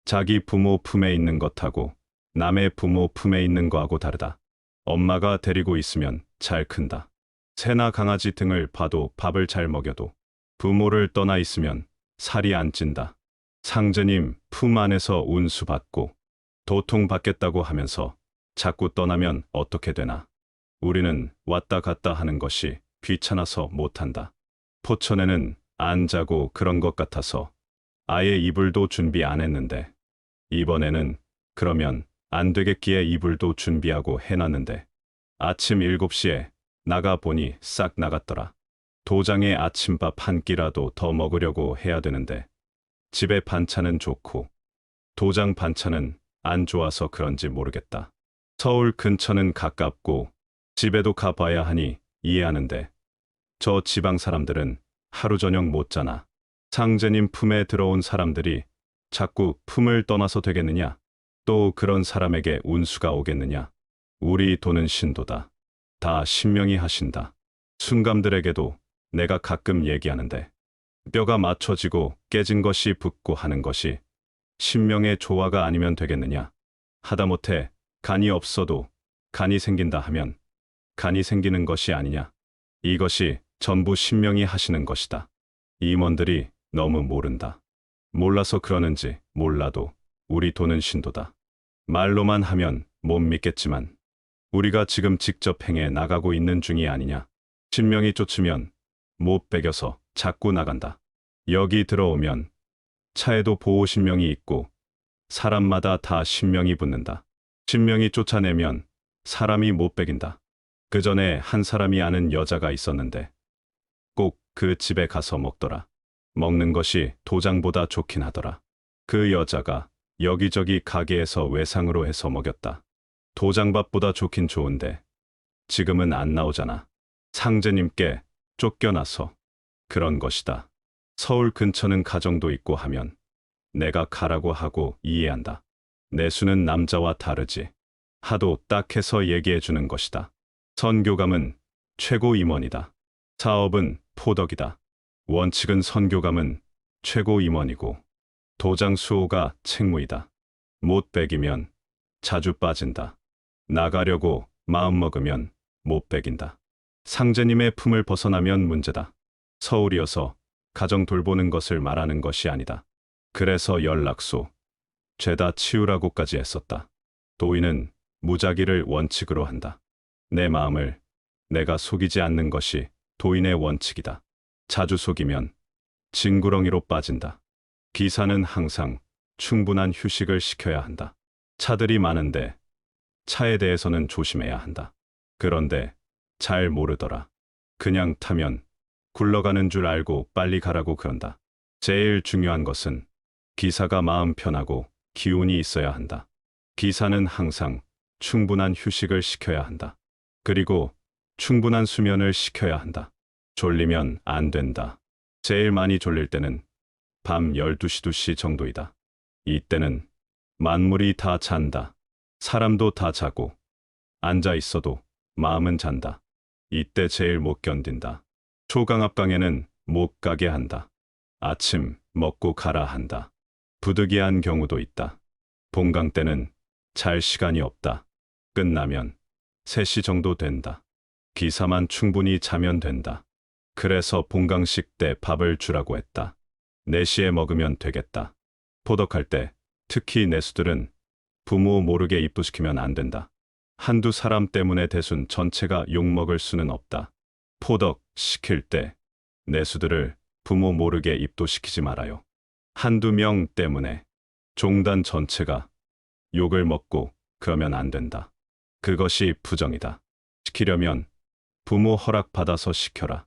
자기 부모 품에 있는 것하고 남의 부모 품에 있는 거하고 다르다. 엄마가 데리고 있으면 잘 큰다. 새나 강아지 등을 봐도 밥을 잘 먹여도 부모를 떠나 있으면 살이 안 찐다. 상제님 품 안에서 운수 받고 도통 받겠다고 하면서 자꾸 떠나면 어떻게 되나. 우리는 왔다 갔다 하는 것이 귀찮아서 못한다. 포천에는 안 자고 그런 것 같아서 아예 이불도 준비 안 했는데 이번에는 그러면 안 되겠기에 이불도 준비하고 해놨는데 아침 7시에 나가 보니 싹 나갔더라. 도장에 아침밥 한 끼라도 더 먹으려고 해야 되는데 집에 반찬은 좋고 도장 반찬은 안 좋아서 그런지 모르겠다. 서울 근처는 가깝고 집에도 가봐야 하니 이해하는데 저 지방 사람들은 하루 저녁 못 자나. 상제님 품에 들어온 사람들이 자꾸 품을 떠나서 되겠느냐? 또 그런 사람에게 운수가 오겠느냐? 우리 도는 신도다. 다 신명이 하신다. 순감들에게도 내가 가끔 얘기하는데 뼈가 맞춰지고 깨진 것이 붓고 하는 것이 신명의 조화가 아니면 되겠느냐? 하다못해 간이 없어도 간이 생긴다 하면 간이 생기는 것이 아니냐? 이것이 전부 신명이 하시는 것이다. 임원들이 너무 모른다. 몰라서 그러는지 몰라도 우리 도는 신도다. 말로만 하면 못 믿겠지만 우리가 지금 직접 행해 나가고 있는 중이 아니냐. 신명이 쫓으면 못 배겨서 자꾸 나간다. 여기 들어오면 차에도 보호 신명이 있고 사람마다 다 신명이 붙는다. 신명이 쫓아내면 사람이 못 배긴다. 그 전에 한 사람이 아는 여자가 있었는데 꼭 그 집에 가서 먹더라. 먹는 것이 도장보다 좋긴 하더라. 그 여자가 여기저기 가게에서 외상으로 해서 먹였다. 도장밥보다 좋긴 좋은데 지금은 안 나오잖아. 상제님께 쫓겨나서 그런 것이다. 서울 근처는 가정도 있고 하면 내가 가라고 하고 이해한다. 내수는 남자와 다르지. 하도 딱해서 얘기해 주는 것이다. 선교감은 최고 임원이다. 사업은 포덕이다. 원칙은 선교감은 최고 임원이고 도장 수호가 책무이다. 못 배기면 자주 빠진다. 나가려고 마음먹으면 못 배긴다. 상제님의 품을 벗어나면 문제다. 서울이어서 가정 돌보는 것을 말하는 것이 아니다. 그래서 연락소, 죄다 치우라고까지 했었다. 도인은 무작위를 원칙으로 한다. 내 마음을 내가 속이지 않는 것이 도인의 원칙이다. 자주 속이면 징구렁이로 빠진다. 기사는 항상 충분한 휴식을 시켜야 한다. 차들이 많은데 차에 대해서는 조심해야 한다. 그런데 잘 모르더라. 그냥 타면 굴러가는 줄 알고 빨리 가라고 그런다. 제일 중요한 것은 기사가 마음 편하고 기운이 있어야 한다. 기사는 항상 충분한 휴식을 시켜야 한다. 그리고 충분한 수면을 시켜야 한다. 졸리면 안 된다. 제일 많이 졸릴 때는 밤 12시, 2시 정도이다. 이때는 만물이 다 잔다. 사람도 다 자고 앉아 있어도 마음은 잔다. 이때 제일 못 견딘다. 초강압강에는 못 가게 한다. 아침 먹고 가라 한다. 부득이한 경우도 있다. 본강 때는 잘 시간이 없다. 끝나면 3시 정도 된다. 기사만 충분히 자면 된다. 그래서 본강식 때 밥을 주라고 했다. 4시에 먹으면 되겠다. 포덕할 때 특히 내수들은 부모 모르게 입도시키면 안 된다. 한두 사람 때문에 대순 전체가 욕먹을 수는 없다. 포덕 시킬 때 내수들을 부모 모르게 입도시키지 말아요. 한두 명 때문에 종단 전체가 욕을 먹고 그러면 안 된다. 그것이 부정이다. 시키려면 부모 허락받아서 시켜라.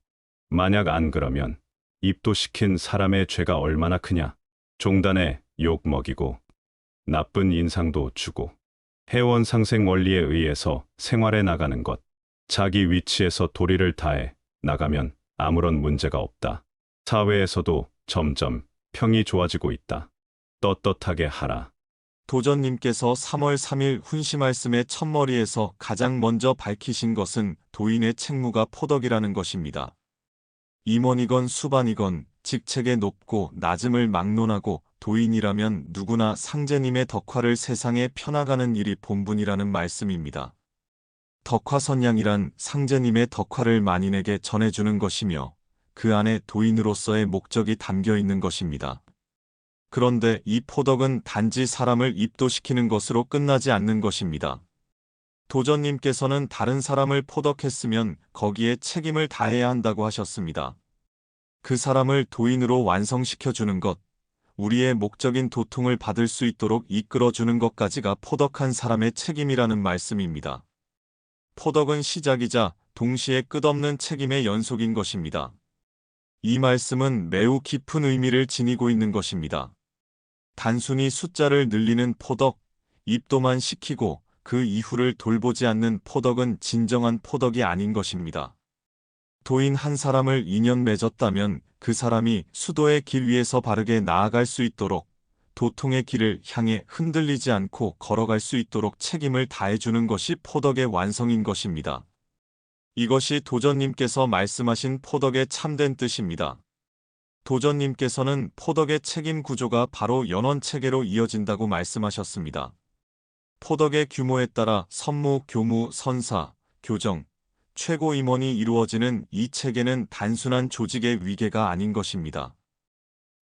만약 안 그러면 입도시킨 사람의 죄가 얼마나 크냐. 종단에 욕 먹이고 나쁜 인상도 주고 회원 상생 원리에 의해서 생활해 나가는 것. 자기 위치에서 도리를 다해 나가면 아무런 문제가 없다. 사회에서도 점점 평이 좋아지고 있다. 떳떳하게 하라. 도전님께서 3월 3일 훈시 말씀의 첫머리에서 가장 먼저 밝히신 것은 도인의 책무가 포덕이라는 것입니다. 임원이건 수반이건 직책에 높고 낮음을 막론하고 도인이라면 누구나 상제님의 덕화를 세상에 펴나가는 일이 본분이라는 말씀입니다. 덕화선양이란 상제님의 덕화를 만인에게 전해주는 것이며 그 안에 도인으로서의 목적이 담겨 있는 것입니다. 그런데 이 포덕은 단지 사람을 입도시키는 것으로 끝나지 않는 것입니다. 도전님께서는 다른 사람을 포덕했으면 거기에 책임을 다해야 한다고 하셨습니다. 그 사람을 도인으로 완성시켜주는 것, 우리의 목적인 도통을 받을 수 있도록 이끌어주는 것까지가 포덕한 사람의 책임이라는 말씀입니다. 포덕은 시작이자 동시에 끝없는 책임의 연속인 것입니다. 이 말씀은 매우 깊은 의미를 지니고 있는 것입니다. 단순히 숫자를 늘리는 포덕, 입도만 시키고 그 이후를 돌보지 않는 포덕은 진정한 포덕이 아닌 것입니다. 도인 한 사람을 인연 맺었다면 그 사람이 수도의 길 위에서 바르게 나아갈 수 있도록 도통의 길을 향해 흔들리지 않고 걸어갈 수 있도록 책임을 다해주는 것이 포덕의 완성인 것입니다. 이것이 도전님께서 말씀하신 포덕의 참된 뜻입니다. 도전님께서는 포덕의 책임 구조가 바로 연원체계로 이어진다고 말씀하셨습니다. 포덕의 규모에 따라 선무, 교무, 선사, 교정, 최고 임원이 이루어지는 이 체계는 단순한 조직의 위계가 아닌 것입니다.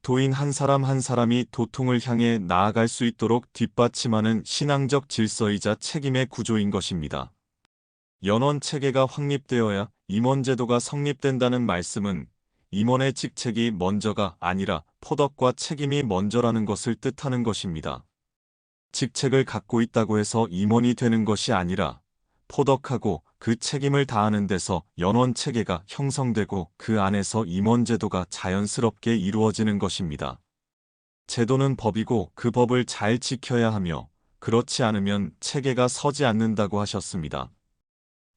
도인 한 사람 한 사람이 도통을 향해 나아갈 수 있도록 뒷받침하는 신앙적 질서이자 책임의 구조인 것입니다. 연원 체계가 확립되어야 임원제도가 성립된다는 말씀은 임원의 직책이 먼저가 아니라 포덕과 책임이 먼저라는 것을 뜻하는 것입니다. 직책을 갖고 있다고 해서 임원이 되는 것이 아니라 포덕하고 그 책임을 다하는 데서 연원 체계가 형성되고 그 안에서 임원제도가 자연스럽게 이루어지는 것입니다. 제도는 법이고 그 법을 잘 지켜야 하며 그렇지 않으면 체계가 서지 않는다고 하셨습니다.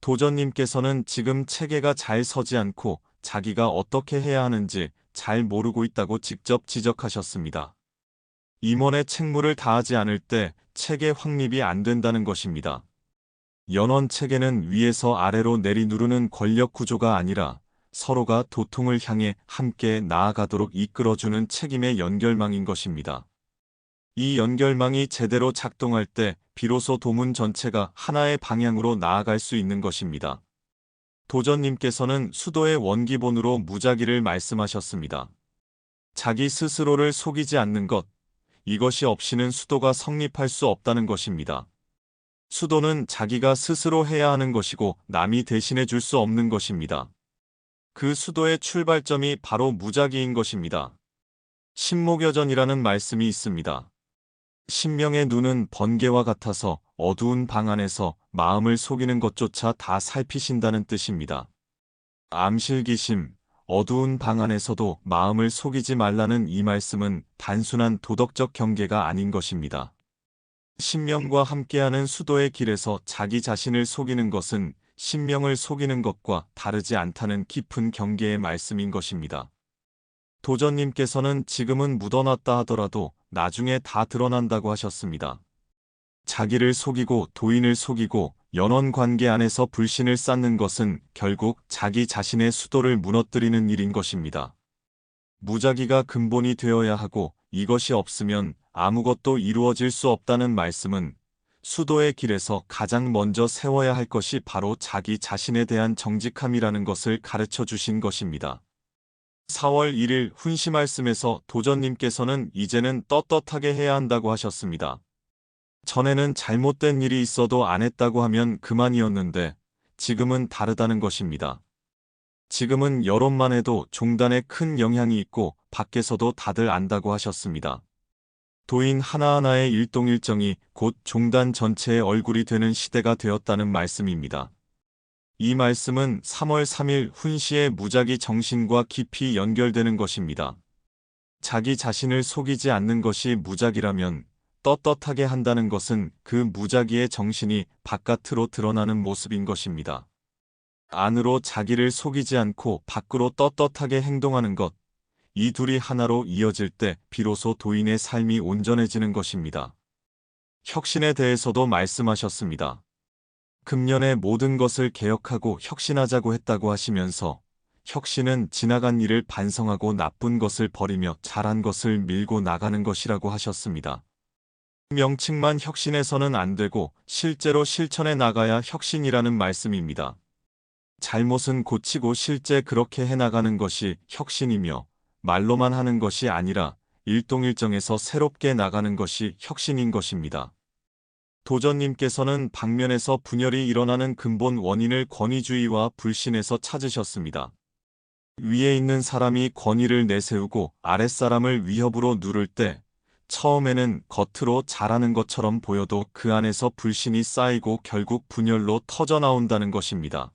도전님께서는 지금 체계가 잘 서지 않고 자기가 어떻게 해야 하는지 잘 모르고 있다고 직접 지적하셨습니다. 임원의 책무를 다하지 않을 때 체계 확립이 안 된다는 것입니다. 연원 체계는 위에서 아래로 내리누르는 권력 구조가 아니라 서로가 도통을 향해 함께 나아가도록 이끌어주는 책임의 연결망인 것입니다. 이 연결망이 제대로 작동할 때 비로소 도문 전체가 하나의 방향으로 나아갈 수 있는 것입니다. 도전님께서는 수도의 원기본으로 무작위를 말씀하셨습니다. 자기 스스로를 속이지 않는 것, 이것이 없이는 수도가 성립할 수 없다는 것입니다. 수도는 자기가 스스로 해야 하는 것이고 남이 대신해 줄 수 없는 것입니다. 그 수도의 출발점이 바로 무작위인 것입니다. 신목여전이라는 말씀이 있습니다. 신명의 눈은 번개와 같아서 어두운 방 안에서 마음을 속이는 것조차 다 살피신다는 뜻입니다. 암실기심, 어두운 방 안에서도 마음을 속이지 말라는 이 말씀은 단순한 도덕적 경계가 아닌 것입니다. 신명과 함께하는 수도의 길에서 자기 자신을 속이는 것은 신명을 속이는 것과 다르지 않다는 깊은 경계의 말씀인 것입니다. 도전님께서는 지금은 묻어놨다 하더라도 나중에 다 드러난다고 하셨습니다. 자기를 속이고 도인을 속이고 연원 관계 안에서 불신을 쌓는 것은 결국 자기 자신의 수도를 무너뜨리는 일인 것입니다. 무작위가 근본이 되어야 하고 이것이 없으면 아무것도 이루어질 수 없다는 말씀은 수도의 길에서 가장 먼저 세워야 할 것이 바로 자기 자신에 대한 정직함이라는 것을 가르쳐 주신 것입니다. 4월 1일 훈시 말씀에서 도전님께서는 이제는 떳떳하게 해야 한다고 하셨습니다. 전에는 잘못된 일이 있어도 안 했다고 하면 그만이었는데 지금은 다르다는 것입니다. 지금은 여론만 해도 종단에 큰 영향이 있고 밖에서도 다들 안다고 하셨습니다. 도인 하나하나의 일동일정이 곧 종단 전체의 얼굴이 되는 시대가 되었다는 말씀입니다. 이 말씀은 3월 3일 훈시의 무작위 정신과 깊이 연결되는 것입니다. 자기 자신을 속이지 않는 것이 무작위라면 떳떳하게 한다는 것은 그 무작위의 정신이 바깥으로 드러나는 모습인 것입니다. 안으로 자기를 속이지 않고 밖으로 떳떳하게 행동하는 것, 이 둘이 하나로 이어질 때 비로소 도인의 삶이 온전해지는 것입니다. 혁신에 대해서도 말씀하셨습니다. 금년에 모든 것을 개혁하고 혁신하자고 했다고 하시면서 혁신은 지나간 일을 반성하고 나쁜 것을 버리며 잘한 것을 밀고 나가는 것이라고 하셨습니다. 명칭만 혁신해서는 안 되고 실제로 실천해 나가야 혁신이라는 말씀입니다. 잘못은 고치고 실제 그렇게 해나가는 것이 혁신이며 말로만 하는 것이 아니라 일동일정에서 새롭게 나가는 것이 혁신인 것입니다. 도전님께서는 방면에서 분열이 일어나는 근본 원인을 권위주의와 불신에서 찾으셨습니다. 위에 있는 사람이 권위를 내세우고 아랫사람을 위협으로 누를 때 처음에는 겉으로 잘하는 것처럼 보여도 그 안에서 불신이 쌓이고 결국 분열로 터져나온다는 것입니다.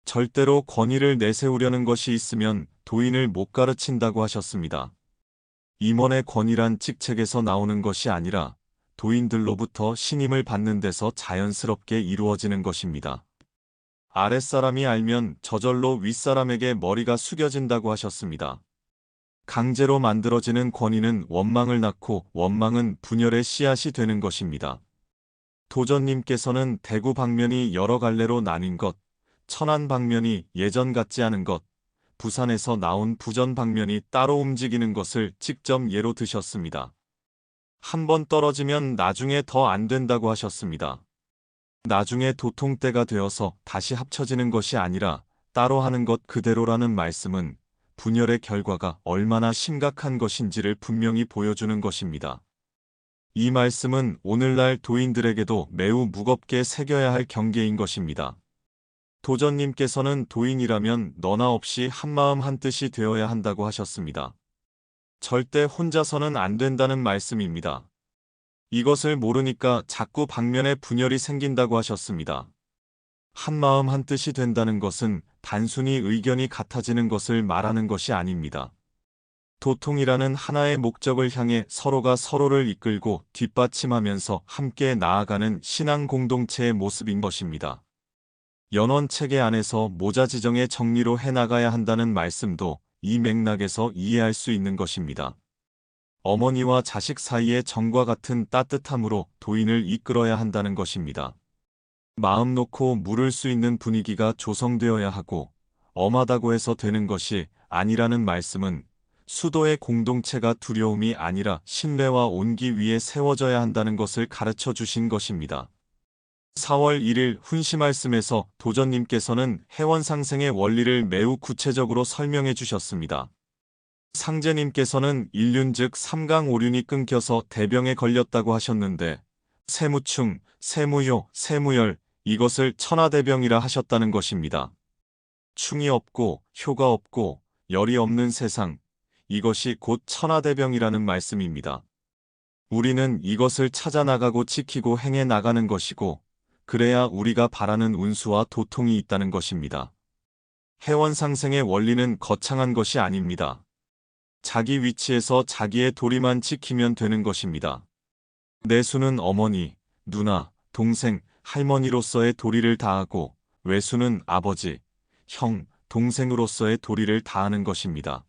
절대로 권위를 내세우려는 것이 있으면 도인을 못 가르친다고 하셨습니다. 임원의 권위란 직책에서 나오는 것이 아니라 도인들로부터 신임을 받는 데서 자연스럽게 이루어지는 것입니다. 아랫사람이 알면 저절로 윗사람에게 머리가 숙여진다고 하셨습니다. 강제로 만들어지는 권위는 원망을 낳고 원망은 분열의 씨앗이 되는 것입니다. 도전님께서는 대구 방면이 여러 갈래로 나뉜 것, 천안 방면이 예전 같지 않은 것, 부산에서 나온 부전 방면이 따로 움직이는 것을 직접 예로 드셨습니다. 한 번 떨어지면 나중에 더 안 된다고 하셨습니다. 나중에 도통 때가 되어서 다시 합쳐지는 것이 아니라 따로 하는 것 그대로라는 말씀은 분열의 결과가 얼마나 심각한 것인지를 분명히 보여주는 것입니다. 이 말씀은 오늘날 도인들에게도 매우 무겁게 새겨야 할 경계인 것입니다. 도전님께서는 도인이라면 너나 없이 한마음 한뜻이 되어야 한다고 하셨습니다. 절대 혼자서는 안 된다는 말씀입니다. 이것을 모르니까 자꾸 방면에 분열이 생긴다고 하셨습니다. 한마음 한뜻이 된다는 것은 단순히 의견이 같아지는 것을 말하는 것이 아닙니다. 도통이라는 하나의 목적을 향해 서로가 서로를 이끌고 뒷받침하면서 함께 나아가는 신앙 공동체의 모습인 것입니다. 연원체계 안에서 모자지정의 정리로 해나가야 한다는 말씀도 이 맥락에서 이해할 수 있는 것입니다. 어머니와 자식 사이의 정과 같은 따뜻함으로 도인을 이끌어야 한다는 것입니다. 마음 놓고 물을 수 있는 분위기가 조성되어야 하고 엄하다고 해서 되는 것이 아니라는 말씀은 수도의 공동체가 두려움이 아니라 신뢰와 온기 위에 세워져야 한다는 것을 가르쳐 주신 것입니다. 4월 1일 훈시 말씀에서 도전님께서는 해원상생의 원리를 매우 구체적으로 설명해 주셨습니다. 상제님께서는 일륜 즉 삼강오륜이 끊겨서 대병에 걸렸다고 하셨는데 세무충, 세무효, 세무열 이것을 천하대병이라 하셨다는 것입니다. 충이 없고 효가 없고 열이 없는 세상, 이것이 곧 천하대병이라는 말씀입니다. 우리는 이것을 찾아나가고 지키고 행해 나가는 것이고 그래야 우리가 바라는 운수와 도통이 있다는 것입니다. 해원상생의 원리는 거창한 것이 아닙니다. 자기 위치에서 자기의 도리만 지키면 되는 것입니다. 내수는 어머니, 누나, 동생, 할머니로서의 도리를 다하고 외수는 아버지, 형, 동생으로서의 도리를 다하는 것입니다.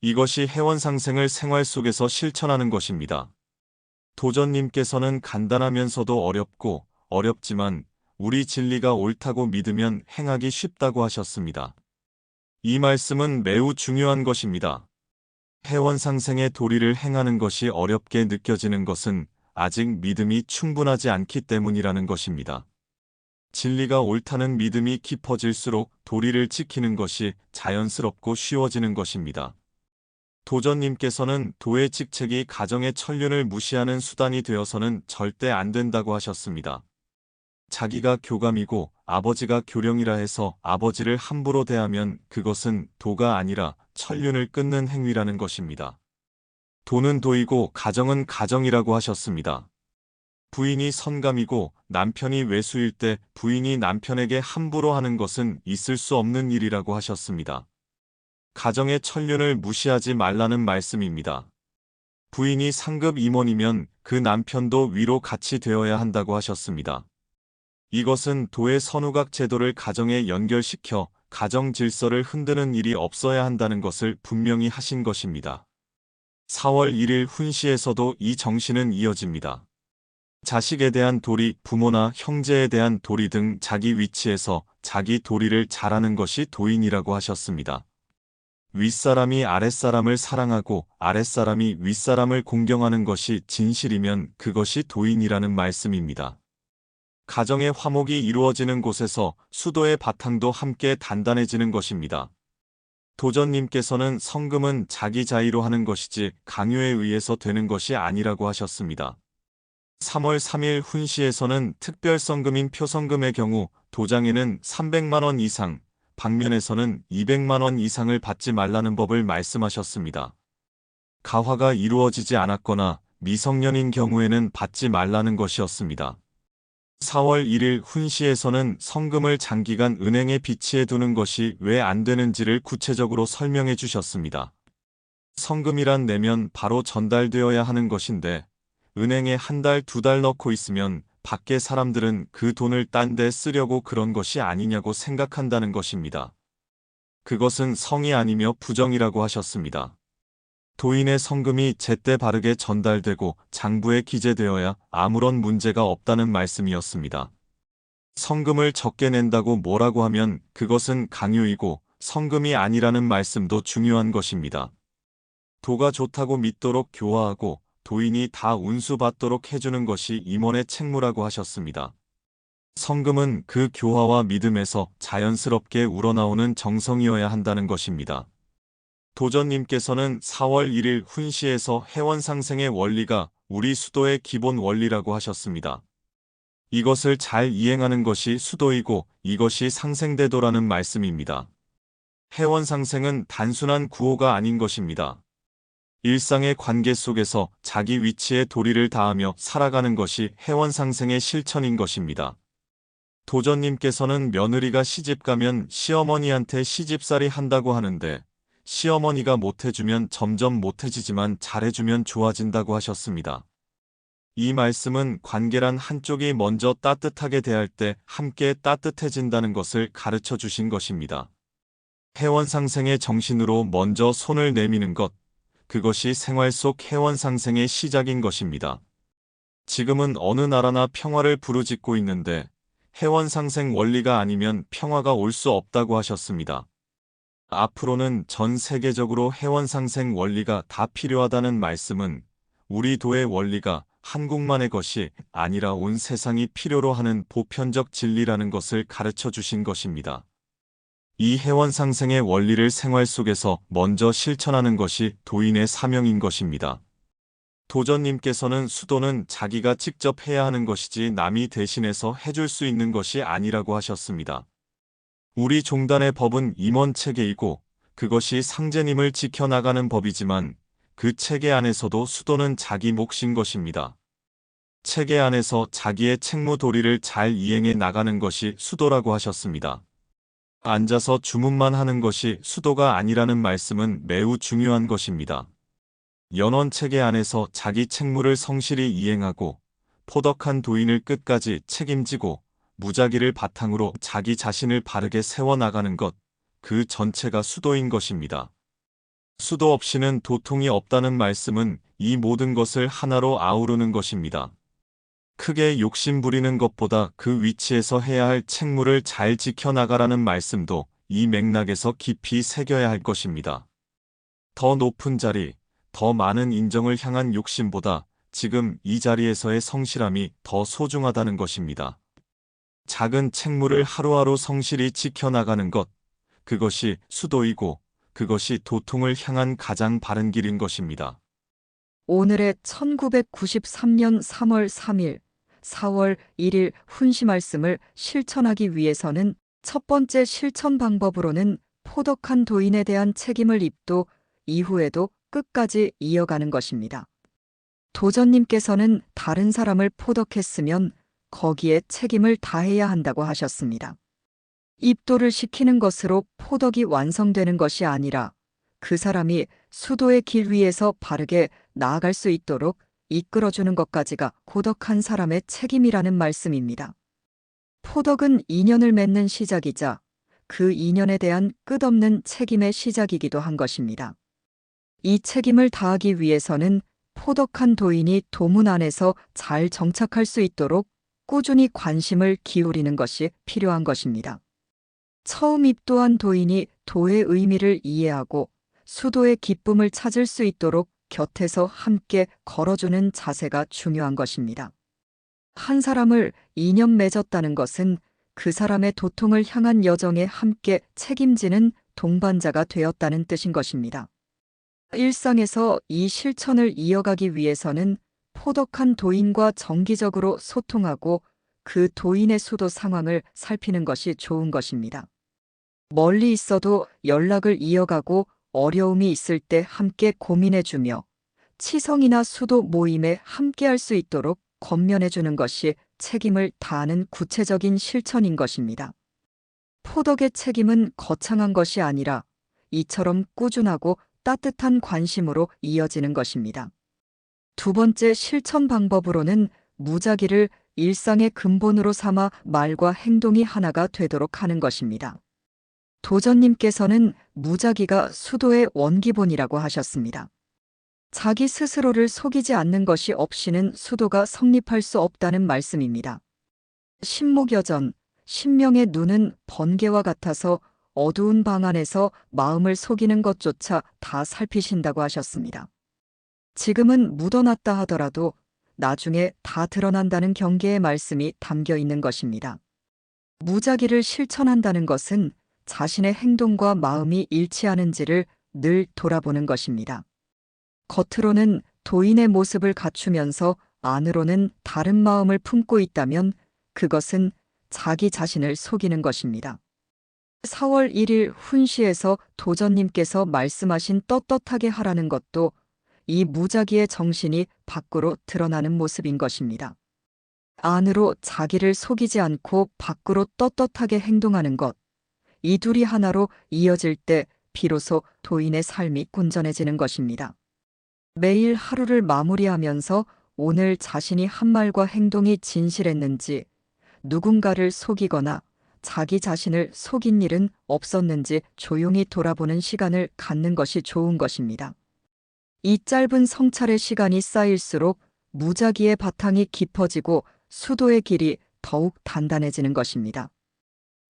이것이 해원상생을 생활 속에서 실천하는 것입니다. 도전님께서는 간단하면서도 어렵지만 우리 진리가 옳다고 믿으면 행하기 쉽다고 하셨습니다. 이 말씀은 매우 중요한 것입니다. 해원상생의 도리를 행하는 것이 어렵게 느껴지는 것은 아직 믿음이 충분하지 않기 때문이라는 것입니다. 진리가 옳다는 믿음이 깊어질수록 도리를 지키는 것이 자연스럽고 쉬워지는 것입니다. 도전님께서는 도의 직책이 가정의 천륜을 무시하는 수단이 되어서는 절대 안 된다고 하셨습니다. 자기가 교감이고 아버지가 교령이라 해서 아버지를 함부로 대하면 그것은 도가 아니라 천륜을 끊는 행위라는 것입니다. 도는 도이고 가정은 가정이라고 하셨습니다. 부인이 선감이고 남편이 외수일 때 부인이 남편에게 함부로 하는 것은 있을 수 없는 일이라고 하셨습니다. 가정의 천륜을 무시하지 말라는 말씀입니다. 부인이 상급 임원이면 그 남편도 위로 같이 되어야 한다고 하셨습니다. 이것은 도의 선우각 제도를 가정에 연결시켜 가정 질서를 흔드는 일이 없어야 한다는 것을 분명히 하신 것입니다. 4월 1일 훈시에서도 이 정신은 이어집니다. 자식에 대한 도리, 부모나 형제에 대한 도리 등 자기 위치에서 자기 도리를 잘하는 것이 도인이라고 하셨습니다. 윗사람이 아랫사람을 사랑하고 아랫사람이 윗사람을 공경하는 것이 진실이면 그것이 도인이라는 말씀입니다. 가정의 화목이 이루어지는 곳에서 수도의 바탕도 함께 단단해지는 것입니다. 도전님께서는 성금은 자기 자의로 하는 것이지 강요에 의해서 되는 것이 아니라고 하셨습니다. 3월 3일 훈시에서는 특별성금인 표성금의 경우 도장에는 300만 원 이상, 방면에서는 200만 원 이상을 받지 말라는 법을 말씀하셨습니다. 가화가 이루어지지 않았거나 미성년인 경우에는 받지 말라는 것이었습니다. 4월 1일 훈시에서는 성금을 장기간 은행에 비치해 두는 것이 왜 안 되는지를 구체적으로 설명해 주셨습니다. 성금이란 내면 바로 전달되어야 하는 것인데 은행에 한 달, 두 달 넣고 있으면 밖에 사람들은 그 돈을 딴 데 쓰려고 그런 것이 아니냐고 생각한다는 것입니다. 그것은 성이 아니며 부정이라고 하셨습니다. 도인의 성금이 제때 바르게 전달되고 장부에 기재되어야 아무런 문제가 없다는 말씀이었습니다. 성금을 적게 낸다고 뭐라고 하면 그것은 강요이고 성금이 아니라는 말씀도 중요한 것입니다. 도가 좋다고 믿도록 교화하고 도인이 다 운수받도록 해주는 것이 임원의 책무라고 하셨습니다. 성금은 그 교화와 믿음에서 자연스럽게 우러나오는 정성이어야 한다는 것입니다. 도전님께서는 4월 1일 훈시에서 해원상생의 원리가 우리 수도의 기본 원리라고 하셨습니다. 이것을 잘 이행하는 것이 수도이고 이것이 상생대도라는 말씀입니다. 해원상생은 단순한 구호가 아닌 것입니다. 일상의 관계 속에서 자기 위치에 도리를 다하며 살아가는 것이 해원상생의 실천인 것입니다. 도전님께서는 며느리가 시집가면 시어머니한테 시집살이 한다고 하는데 시어머니가 못해주면 점점 못해지지만 잘해주면 좋아진다고 하셨습니다. 이 말씀은 관계란 한쪽이 먼저 따뜻하게 대할 때 함께 따뜻해진다는 것을 가르쳐 주신 것입니다. 해원상생의 정신으로 먼저 손을 내미는 것, 그것이 생활 속 해원상생의 시작인 것입니다. 지금은 어느 나라나 평화를 부르짖고 있는데 해원상생 원리가 아니면 평화가 올 수 없다고 하셨습니다. 앞으로는 전 세계적으로 해원상생 원리가 다 필요하다는 말씀은 우리 도의 원리가 한국만의 것이 아니라 온 세상이 필요로 하는 보편적 진리라는 것을 가르쳐 주신 것입니다. 이 해원상생의 원리를 생활 속에서 먼저 실천하는 것이 도인의 사명인 것입니다. 도전님께서는 수도는 자기가 직접 해야 하는 것이지 남이 대신해서 해줄 수 있는 것이 아니라고 하셨습니다. 우리 종단의 법은 임원 체계이고 그것이 상제님을 지켜나가는 법이지만 그 체계 안에서도 수도는 자기 몫인 것입니다. 체계 안에서 자기의 책무 도리를 잘 이행해 나가는 것이 수도라고 하셨습니다. 앉아서 주문만 하는 것이 수도가 아니라는 말씀은 매우 중요한 것입니다. 연원 체계 안에서 자기 책무를 성실히 이행하고 포덕한 도인을 끝까지 책임지고 무작위를 바탕으로 자기 자신을 바르게 세워나가는 것, 그 전체가 수도인 것입니다. 수도 없이는 도통이 없다는 말씀은 이 모든 것을 하나로 아우르는 것입니다. 크게 욕심 부리는 것보다 그 위치에서 해야 할 책무를 잘 지켜나가라는 말씀도 이 맥락에서 깊이 새겨야 할 것입니다. 더 높은 자리, 더 많은 인정을 향한 욕심보다 지금 이 자리에서의 성실함이 더 소중하다는 것입니다. 작은 책무를 하루하루 성실히 지켜나가는 것, 그것이 수도이고 그것이 도통을 향한 가장 바른 길인 것입니다. 오늘의 1993년 3월 3일, 4월 1일 훈시 말씀을 실천하기 위해서는 첫 번째 실천 방법으로는 포덕한 도인에 대한 책임을 입도 이후에도 끝까지 이어가는 것입니다. 도전님께서는 다른 사람을 포덕했으면 거기에 책임을 다해야 한다고 하셨습니다. 입도를 시키는 것으로 포덕이 완성되는 것이 아니라 그 사람이 수도의 길 위에서 바르게 나아갈 수 있도록 이끌어주는 것까지가 고덕한 사람의 책임이라는 말씀입니다. 포덕은 인연을 맺는 시작이자 그 인연에 대한 끝없는 책임의 시작이기도 한 것입니다. 이 책임을 다하기 위해서는 포덕한 도인이 도문 안에서 잘 정착할 수 있도록 꾸준히 관심을 기울이는 것이 필요한 것입니다. 처음 입도한 도인이 도의 의미를 이해하고 수도의 기쁨을 찾을 수 있도록 곁에서 함께 걸어주는 자세가 중요한 것입니다. 한 사람을 인연 맺었다는 것은 그 사람의 도통을 향한 여정에 함께 책임지는 동반자가 되었다는 뜻인 것입니다. 일상에서 이 실천을 이어가기 위해서는 포덕한 도인과 정기적으로 소통하고 그 도인의 수도 상황을 살피는 것이 좋은 것입니다. 멀리 있어도 연락을 이어가고 어려움이 있을 때 함께 고민해주며 치성이나 수도 모임에 함께할 수 있도록 권면해주는 것이 책임을 다하는 구체적인 실천인 것입니다. 포덕의 책임은 거창한 것이 아니라 이처럼 꾸준하고 따뜻한 관심으로 이어지는 것입니다. 두 번째 실천 방법으로는 무작위를 일상의 근본으로 삼아 말과 행동이 하나가 되도록 하는 것입니다. 도전님께서는 무작위가 수도의 원기본이라고 하셨습니다. 자기 스스로를 속이지 않는 것이 없이는 수도가 성립할 수 없다는 말씀입니다. 신목여전, 신명의 눈은 번개와 같아서 어두운 방 안에서 마음을 속이는 것조차 다 살피신다고 하셨습니다. 지금은 묻어놨다 하더라도 나중에 다 드러난다는 경계의 말씀이 담겨 있는 것입니다. 무작위를 실천한다는 것은 자신의 행동과 마음이 일치하는지를 늘 돌아보는 것입니다. 겉으로는 도인의 모습을 갖추면서 안으로는 다른 마음을 품고 있다면 그것은 자기 자신을 속이는 것입니다. 4월 1일 훈시에서 도전님께서 말씀하신 떳떳하게 하라는 것도 이 무작위의 정신이 밖으로 드러나는 모습인 것입니다. 안으로 자기를 속이지 않고 밖으로 떳떳하게 행동하는 것, 이 둘이 하나로 이어질 때 비로소 도인의 삶이 온전해지는 것입니다. 매일 하루를 마무리하면서 오늘 자신이 한 말과 행동이 진실했는지, 누군가를 속이거나 자기 자신을 속인 일은 없었는지 조용히 돌아보는 시간을 갖는 것이 좋은 것입니다. 이 짧은 성찰의 시간이 쌓일수록 무작위의 바탕이 깊어지고 수도의 길이 더욱 단단해지는 것입니다.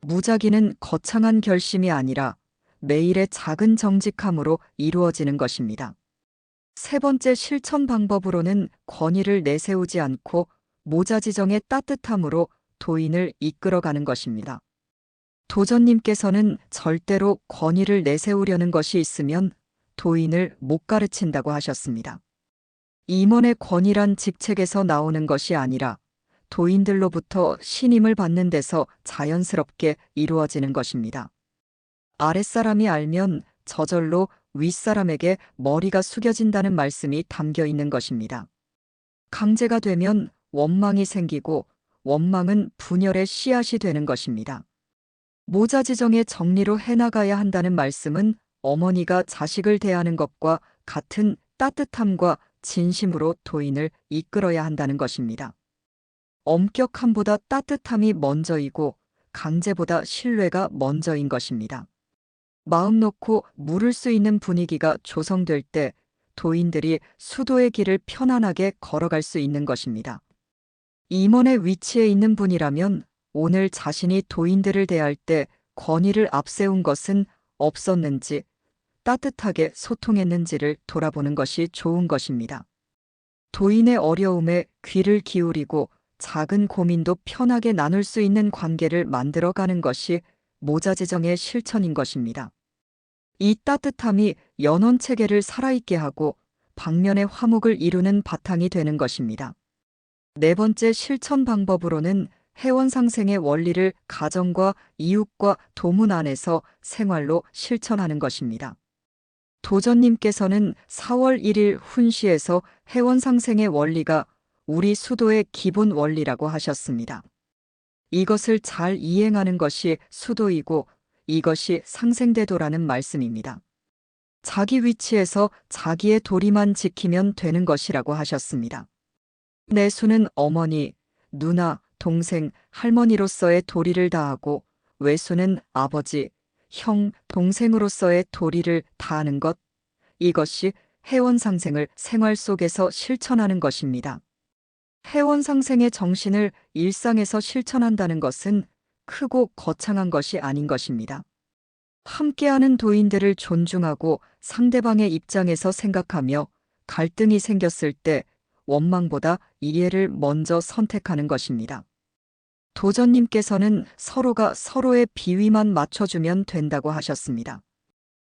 무작위는 거창한 결심이 아니라 매일의 작은 정직함으로 이루어지는 것입니다. 세 번째 실천 방법으로는 권위를 내세우지 않고 모자지정의 따뜻함으로 도인을 이끌어가는 것입니다. 도전님께서는 절대로 권위를 내세우려는 것이 있으면 도인을 못 가르친다고 하셨습니다. 임원의 권위란 직책에서 나오는 것이 아니라 도인들로부터 신임을 받는 데서 자연스럽게 이루어지는 것입니다. 아랫사람이 알면 저절로 윗사람에게 머리가 숙여진다는 말씀이 담겨 있는 것입니다. 강제가 되면 원망이 생기고 원망은 분열의 씨앗이 되는 것입니다. 모자지정의 정리로 해나가야 한다는 말씀은 어머니가 자식을 대하는 것과 같은 따뜻함과 진심으로 도인을 이끌어야 한다는 것입니다. 엄격함보다 따뜻함이 먼저이고 강제보다 신뢰가 먼저인 것입니다. 마음 놓고 물을 수 있는 분위기가 조성될 때 도인들이 수도의 길을 편안하게 걸어갈 수 있는 것입니다. 임원의 위치에 있는 분이라면 오늘 자신이 도인들을 대할 때 권위를 앞세운 것은 없었는지 따뜻하게 소통했는지를 돌아보는 것이 좋은 것입니다. 도인의 어려움에 귀를 기울이고 작은 고민도 편하게 나눌 수 있는 관계를 만들어가는 것이 모자지정의 실천인 것입니다. 이 따뜻함이 연원체계를 살아있게 하고 방면의 화목을 이루는 바탕이 되는 것입니다. 네 번째 실천 방법으로는 해원상생의 원리를 가정과 이웃과 도문 안에서 생활로 실천하는 것입니다. 도전님께서는 4월 1일 훈시에서 해원상생의 원리가 우리 수도의 기본 원리라고 하셨습니다. 이것을 잘 이행하는 것이 수도이고 이것이 상생대도라는 말씀입니다. 자기 위치에서 자기의 도리만 지키면 되는 것이라고 하셨습니다. 내수는 어머니, 누나, 동생, 할머니로서의 도리를 다하고 외수는 아버지, 형, 동생으로서의 도리를 다하는 것, 이것이 해원상생을 생활 속에서 실천하는 것입니다. 해원상생의 정신을 일상에서 실천한다는 것은 크고 거창한 것이 아닌 것입니다. 함께하는 도인들을 존중하고 상대방의 입장에서 생각하며 갈등이 생겼을 때 원망보다 이해를 먼저 선택하는 것입니다. 도전님께서는 서로가 서로의 비위만 맞춰주면 된다고 하셨습니다.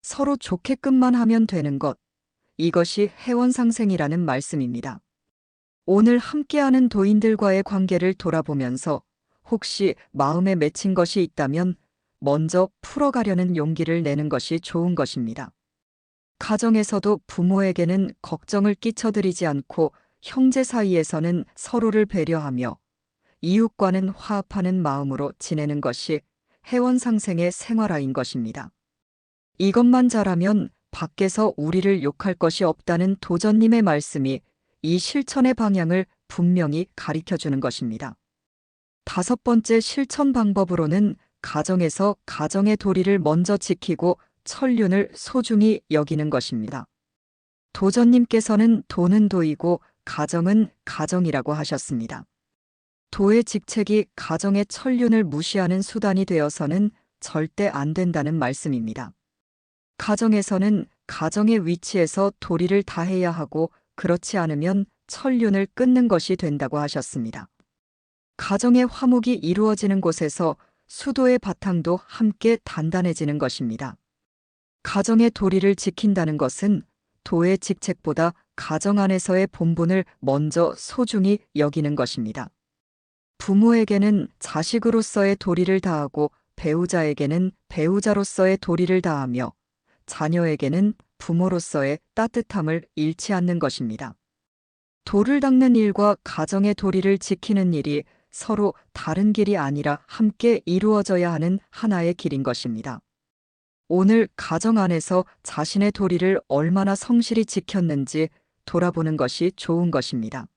서로 좋게끔만 하면 되는 것, 이것이 해원상생이라는 말씀입니다. 오늘 함께하는 도인들과의 관계를 돌아보면서 혹시 마음에 맺힌 것이 있다면 먼저 풀어가려는 용기를 내는 것이 좋은 것입니다. 가정에서도 부모에게는 걱정을 끼쳐드리지 않고 형제 사이에서는 서로를 배려하며 이웃과는 화합하는 마음으로 지내는 것이 해원상생의 생활화인 것입니다. 이것만 잘하면 밖에서 우리를 욕할 것이 없다는 도전님의 말씀이 이 실천의 방향을 분명히 가리켜 주는 것입니다. 다섯 번째 실천 방법으로는 가정에서 가정의 도리를 먼저 지키고 천륜을 소중히 여기는 것입니다. 도전님께서는 도는 도이고 가정은 가정이라고 하셨습니다. 도의 직책이 가정의 천륜을 무시하는 수단이 되어서는 절대 안 된다는 말씀입니다. 가정에서는 가정의 위치에서 도리를 다해야 하고 그렇지 않으면 천륜을 끊는 것이 된다고 하셨습니다. 가정의 화목이 이루어지는 곳에서 수도의 바탕도 함께 단단해지는 것입니다. 가정의 도리를 지킨다는 것은 도의 직책보다 가정 안에서의 본분을 먼저 소중히 여기는 것입니다. 부모에게는 자식으로서의 도리를 다하고 배우자에게는 배우자로서의 도리를 다하며 자녀에게는 부모로서의 따뜻함을 잃지 않는 것입니다. 도를 닦는 일과 가정의 도리를 지키는 일이 서로 다른 길이 아니라 함께 이루어져야 하는 하나의 길인 것입니다. 오늘 가정 안에서 자신의 도리를 얼마나 성실히 지켰는지 돌아보는 것이 좋은 것입니다.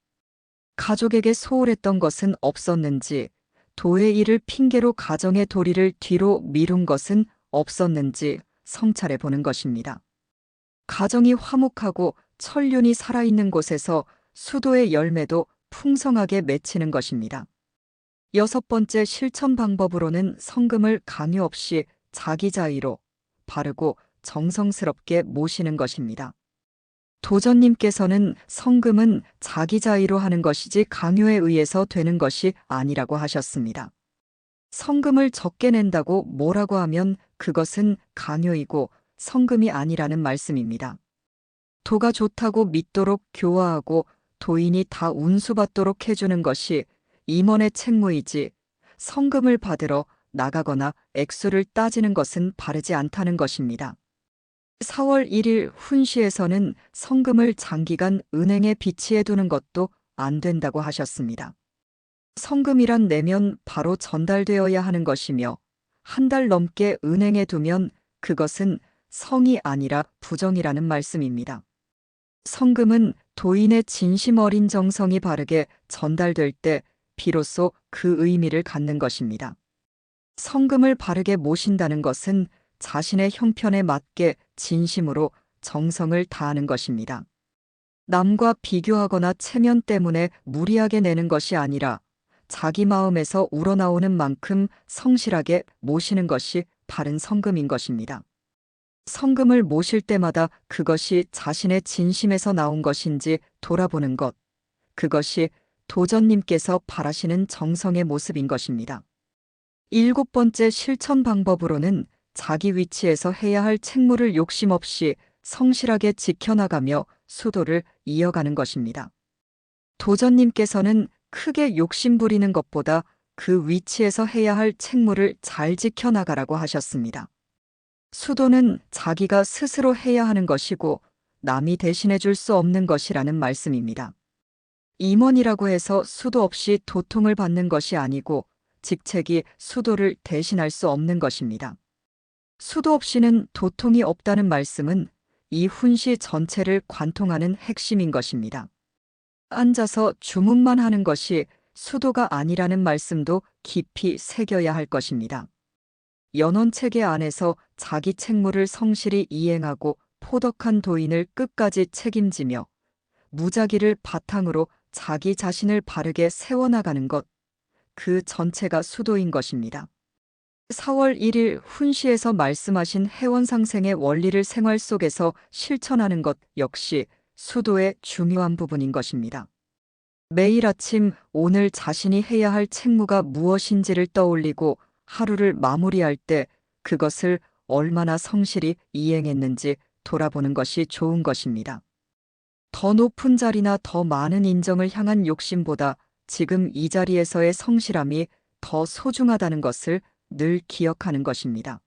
가족에게 소홀했던 것은 없었는지, 도의 일을 핑계로 가정의 도리를 뒤로 미룬 것은 없었는지 성찰해 보는 것입니다. 가정이 화목하고 천륜이 살아있는 곳에서 수도의 열매도 풍성하게 맺히는 것입니다. 여섯 번째 실천 방법으로는 성금을 강요 없이 자기 자의로 바르고 정성스럽게 모시는 것입니다. 도전님께서는 성금은 자기 자의로 하는 것이지 강요에 의해서 되는 것이 아니라고 하셨습니다. 성금을 적게 낸다고 뭐라고 하면 그것은 강요이고 성금이 아니라는 말씀입니다. 도가 좋다고 믿도록 교화하고 도인이 다 운수받도록 해주는 것이 임원의 책무이지 성금을 받으러 나가거나 액수를 따지는 것은 바르지 않다는 것입니다. 4월 1일 훈시에서는 성금을 장기간 은행에 비치해 두는 것도 안 된다고 하셨습니다. 성금이란 내면 바로 전달되어야 하는 것이며 한 달 넘게 은행에 두면 그것은 성이 아니라 부정이라는 말씀입니다. 성금은 도인의 진심 어린 정성이 바르게 전달될 때 비로소 그 의미를 갖는 것입니다. 성금을 바르게 모신다는 것은 자신의 형편에 맞게 진심으로 정성을 다하는 것입니다. 남과 비교하거나 체면 때문에 무리하게 내는 것이 아니라 자기 마음에서 우러나오는 만큼 성실하게 모시는 것이 바른 성금인 것입니다. 성금을 모실 때마다 그것이 자신의 진심에서 나온 것인지 돌아보는 것, 그것이 도전님께서 바라시는 정성의 모습인 것입니다. 일곱 번째 실천 방법으로는 자기 위치에서 해야 할 책무를 욕심 없이 성실하게 지켜나가며 수도를 이어가는 것입니다. 도전님께서는 크게 욕심 부리는 것보다 그 위치에서 해야 할 책무를 잘 지켜나가라고 하셨습니다. 수도는 자기가 스스로 해야 하는 것이고 남이 대신해 줄 수 없는 것이라는 말씀입니다. 임원이라고 해서 수도 없이 도통을 받는 것이 아니고 직책이 수도를 대신할 수 없는 것입니다. 수도 없이는 도통이 없다는 말씀은 이 훈시 전체를 관통하는 핵심인 것입니다. 앉아서 주문만 하는 것이 수도가 아니라는 말씀도 깊이 새겨야 할 것입니다. 연원체계 안에서 자기 책무를 성실히 이행하고 포덕한 도인을 끝까지 책임지며 무작위를 바탕으로 자기 자신을 바르게 세워나가는 것, 그 전체가 수도인 것입니다. 4월 1일 훈시에서 말씀하신 해원상생의 원리를 생활 속에서 실천하는 것 역시 수도의 중요한 부분인 것입니다. 매일 아침 오늘 자신이 해야 할 책무가 무엇인지를 떠올리고 하루를 마무리할 때 그것을 얼마나 성실히 이행했는지 돌아보는 것이 좋은 것입니다. 더 높은 자리나 더 많은 인정을 향한 욕심보다 지금 이 자리에서의 성실함이 더 소중하다는 것을 늘 기억하는 것입니다.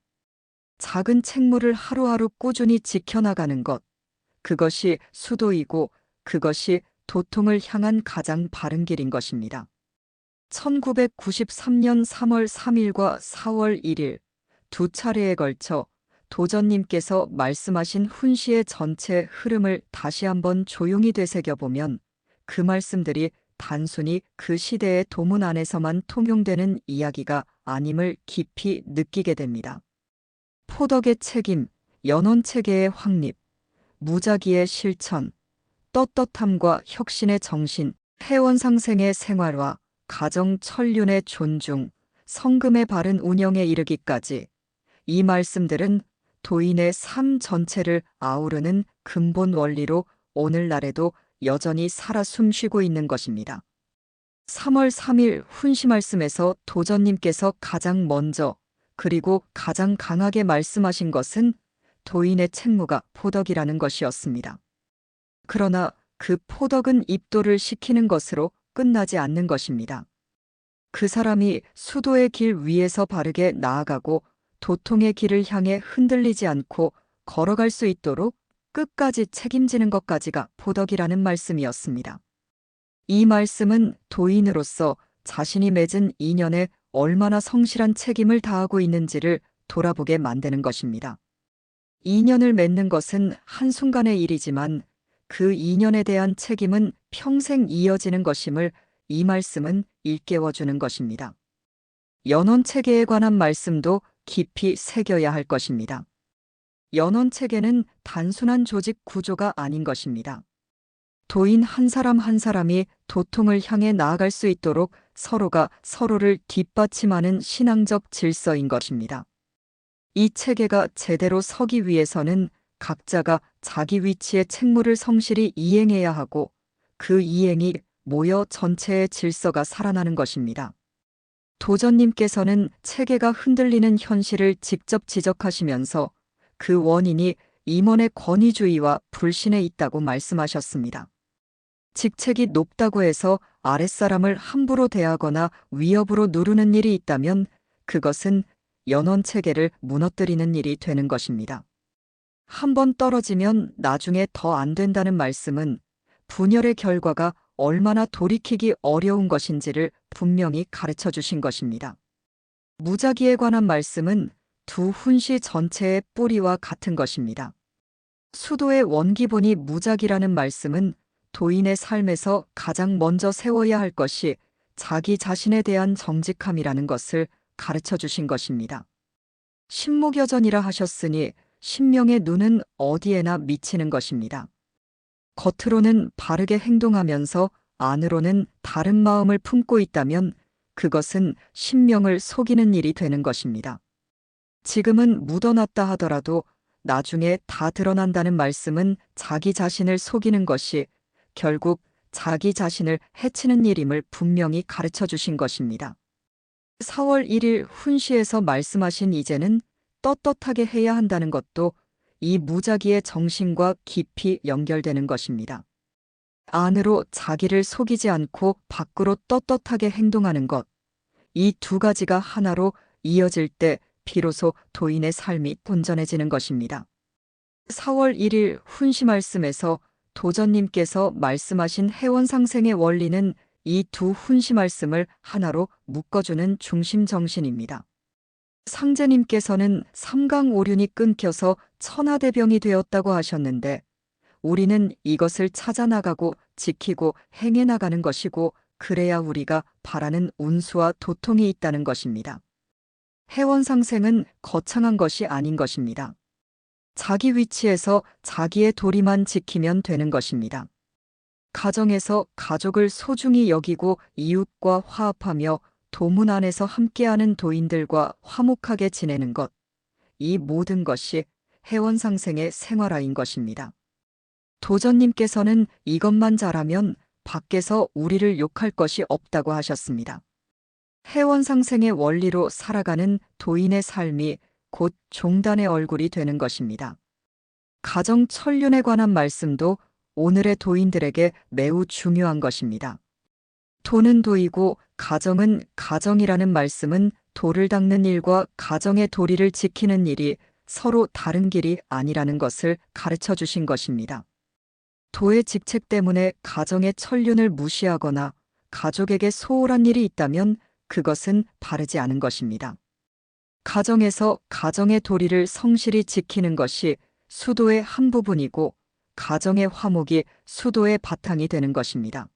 작은 책무를 하루하루 꾸준히 지켜나가는 것, 그것이 수도이고 그것이 도통을 향한 가장 바른 길인 것입니다. 1993년 3월 3일과 4월 1일 두 차례에 걸쳐 도전님께서 말씀하신 훈시의 전체 흐름을 다시 한번 조용히 되새겨보면 그 말씀들이 단순히 그 시대의 도문 안에서만 통용되는 이야기가 아님을 깊이 느끼게 됩니다. 포덕의 책임, 연원체계의 확립, 무작위의 실천, 떳떳함과 혁신의 정신, 해원상생의 생활화, 가정 천륜의 존중, 성금의 바른 운영에 이르기까지 이 말씀들은 도인의 삶 전체를 아우르는 근본 원리로 오늘날에도 여전히 살아 숨쉬고 있는 것입니다. 3월 3일 훈시 말씀에서 도전님께서 가장 먼저 그리고 가장 강하게 말씀하신 것은 도인의 책무가 포덕이라는 것이었습니다. 그러나 그 포덕은 입도를 시키는 것으로 끝나지 않는 것입니다. 그 사람이 수도의 길 위에서 바르게 나아가고 도통의 길을 향해 흔들리지 않고 걸어갈 수 있도록 끝까지 책임지는 것까지가 포덕이라는 말씀이었습니다. 이 말씀은 도인으로서 자신이 맺은 인연에 얼마나 성실한 책임을 다하고 있는지를 돌아보게 만드는 것입니다. 인연을 맺는 것은 한순간의 일이지만 그 인연에 대한 책임은 평생 이어지는 것임을 이 말씀은 일깨워주는 것입니다. 연원체계에 관한 말씀도 깊이 새겨야 할 것입니다. 연원체계는 단순한 조직 구조가 아닌 것입니다. 도인 한 사람 한 사람이 도통을 향해 나아갈 수 있도록 서로가 서로를 뒷받침하는 신앙적 질서인 것입니다. 이 체계가 제대로 서기 위해서는 각자가 자기 위치의 책무를 성실히 이행해야 하고 그 이행이 모여 전체의 질서가 살아나는 것입니다. 도전님께서는 체계가 흔들리는 현실을 직접 지적하시면서 그 원인이 임원의 권위주의와 불신에 있다고 말씀하셨습니다. 직책이 높다고 해서 아랫사람을 함부로 대하거나 위협으로 누르는 일이 있다면 그것은 연원체계를 무너뜨리는 일이 되는 것입니다. 한번 떨어지면 나중에 더 안 된다는 말씀은 분열의 결과가 얼마나 돌이키기 어려운 것인지를 분명히 가르쳐 주신 것입니다. 무작위에 관한 말씀은 두 훈시 전체의 뿌리와 같은 것입니다. 수도의 원기본이 무작위라는 말씀은 도인의 삶에서 가장 먼저 세워야 할 것이 자기 자신에 대한 정직함이라는 것을 가르쳐 주신 것입니다. 신무교전이라 하셨으니 신명의 눈은 어디에나 미치는 것입니다. 겉으로는 바르게 행동하면서 안으로는 다른 마음을 품고 있다면 그것은 신명을 속이는 일이 되는 것입니다. 지금은 묻어놨다 하더라도 나중에 다 드러난다는 말씀은 자기 자신을 속이는 것이 결국 자기 자신을 해치는 일임을 분명히 가르쳐 주신 것입니다. 4월 1일 훈시에서 말씀하신 이제는 떳떳하게 해야 한다는 것도 이 무작위의 정신과 깊이 연결되는 것입니다. 안으로 자기를 속이지 않고 밖으로 떳떳하게 행동하는 것, 이 두 가지가 하나로 이어질 때 비로소 도인의 삶이 온전해지는 것입니다. 4월 1일 훈시 말씀에서 도전님께서 말씀하신 해원상생의 원리는 이 두 훈시 말씀을 하나로 묶어주는 중심 정신입니다. 상제님께서는 삼강오륜이 끊겨서 천하대병이 되었다고 하셨는데 우리는 이것을 찾아나가고 지키고 행해나가는 것이고 그래야 우리가 바라는 운수와 도통이 있다는 것입니다. 해원상생은 거창한 것이 아닌 것입니다. 자기 위치에서 자기의 도리만 지키면 되는 것입니다. 가정에서 가족을 소중히 여기고 이웃과 화합하며 도문 안에서 함께하는 도인들과 화목하게 지내는 것, 이 모든 것이 해원상생의 생활화인 것입니다. 도전님께서는 이것만 잘하면 밖에서 우리를 욕할 것이 없다고 하셨습니다. 해원상생의 원리로 살아가는 도인의 삶이 곧 종단의 얼굴이 되는 것입니다. 가정 천륜에 관한 말씀도 오늘의 도인들에게 매우 중요한 것입니다. 도는 도이고 가정은 가정이라는 말씀은 도를 닦는 일과 가정의 도리를 지키는 일이 서로 다른 길이 아니라는 것을 가르쳐 주신 것입니다. 도의 직책 때문에 가정의 천륜을 무시하거나 가족에게 소홀한 일이 있다면 그것은 바르지 않은 것입니다. 가정에서 가정의 도리를 성실히 지키는 것이 수도의 한 부분이고 가정의 화목이 수도의 바탕이 되는 것입니다.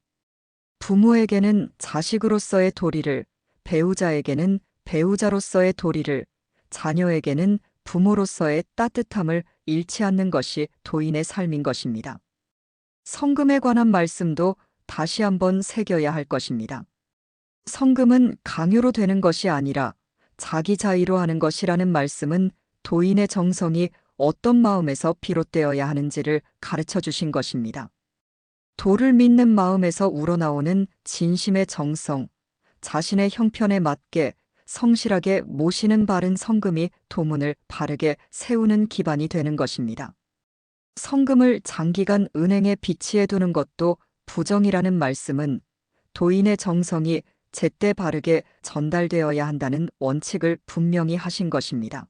부모에게는 자식으로서의 도리를, 배우자에게는 배우자로서의 도리를, 자녀에게는 부모로서의 따뜻함을 잃지 않는 것이 도인의 삶인 것입니다. 성금에 관한 말씀도 다시 한번 새겨야 할 것입니다. 성금은 강요로 되는 것이 아니라 자기 자의로 하는 것이라는 말씀은 도인의 정성이 어떤 마음에서 비롯되어야 하는지를 가르쳐 주신 것입니다. 도를 믿는 마음에서 우러나오는 진심의 정성, 자신의 형편에 맞게 성실하게 모시는 바른 성금이 도문을 바르게 세우는 기반이 되는 것입니다. 성금을 장기간 은행에 비치해 두는 것도 부정이라는 말씀은 도인의 정성이 제때 바르게 전달되어야 한다는 원칙을 분명히 하신 것입니다.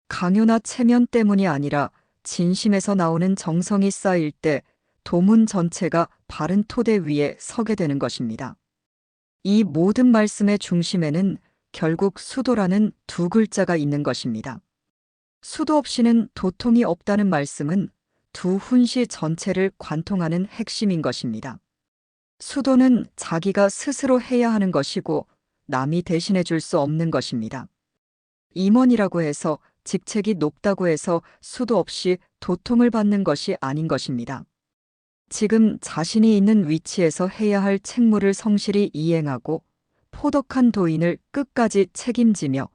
강요나 체면 때문이 아니라 진심에서 나오는 정성이 쌓일 때 도문 전체가 바른 토대 위에 서게 되는 것입니다. 이 모든 말씀의 중심에는 결국 수도라는 두 글자가 있는 것입니다. 수도 없이는 도통이 없다는 말씀은 두 훈시 전체를 관통하는 핵심인 것입니다. 수도는 자기가 스스로 해야 하는 것이고 남이 대신해 줄 수 없는 것입니다. 임원이라고 해서 직책이 높다고 해서 수도 없이 도통을 받는 것이 아닌 것입니다. 지금 자신이 있는 위치에서 해야 할 책무를 성실히 이행하고 포덕한 도인을 끝까지 책임지며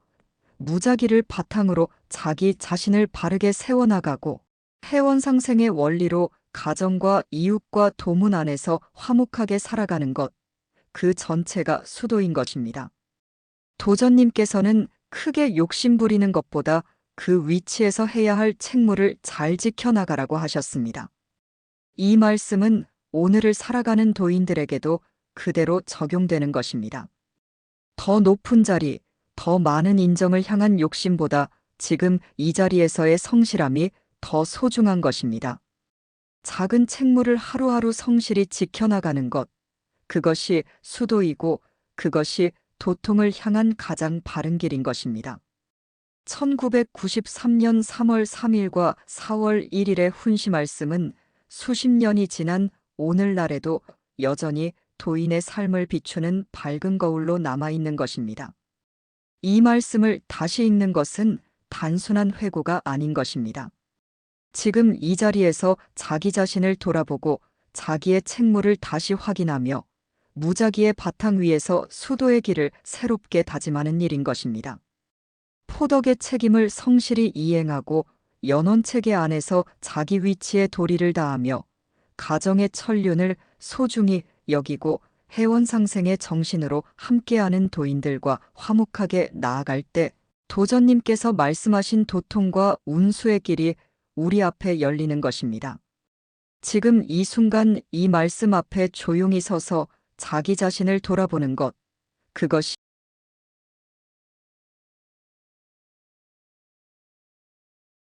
무작위를 바탕으로 자기 자신을 바르게 세워나가고 해원상생의 원리로 가정과 이웃과 도문 안에서 화목하게 살아가는 것, 그 전체가 수도인 것입니다. 도전님께서는 크게 욕심부리는 것보다 그 위치에서 해야 할 책무를 잘 지켜나가라고 하셨습니다. 이 말씀은 오늘을 살아가는 도인들에게도 그대로 적용되는 것입니다. 더 높은 자리, 더 많은 인정을 향한 욕심보다 지금 이 자리에서의 성실함이 더 소중한 것입니다. 작은 책무를 하루하루 성실히 지켜나가는 것, 그것이 수도이고 그것이 도통을 향한 가장 바른 길인 것입니다. 1993년 3월 3일과 4월 1일의 훈시 말씀은 수십 년이 지난 오늘날에도 여전히 도인의 삶을 비추는 밝은 거울로 남아있는 것입니다. 이 말씀을 다시 읽는 것은 단순한 회고가 아닌 것입니다. 지금 이 자리에서 자기 자신을 돌아보고 자기의 책무를 다시 확인하며 무작위의 바탕 위에서 수도의 길을 새롭게 다짐하는 일인 것입니다. 포덕의 책임을 성실히 이행하고 연원체계 안에서 자기 위치에 도리를 다하며 가정의 천륜을 소중히 여기고 해원상생의 정신으로 함께하는 도인들과 화목하게 나아갈 때 도전님께서 말씀하신 도통과 운수의 길이 우리 앞에 열리는 것입니다. 지금 이 순간 이 말씀 앞에 조용히 서서 자기 자신을 돌아보는 것, 그것이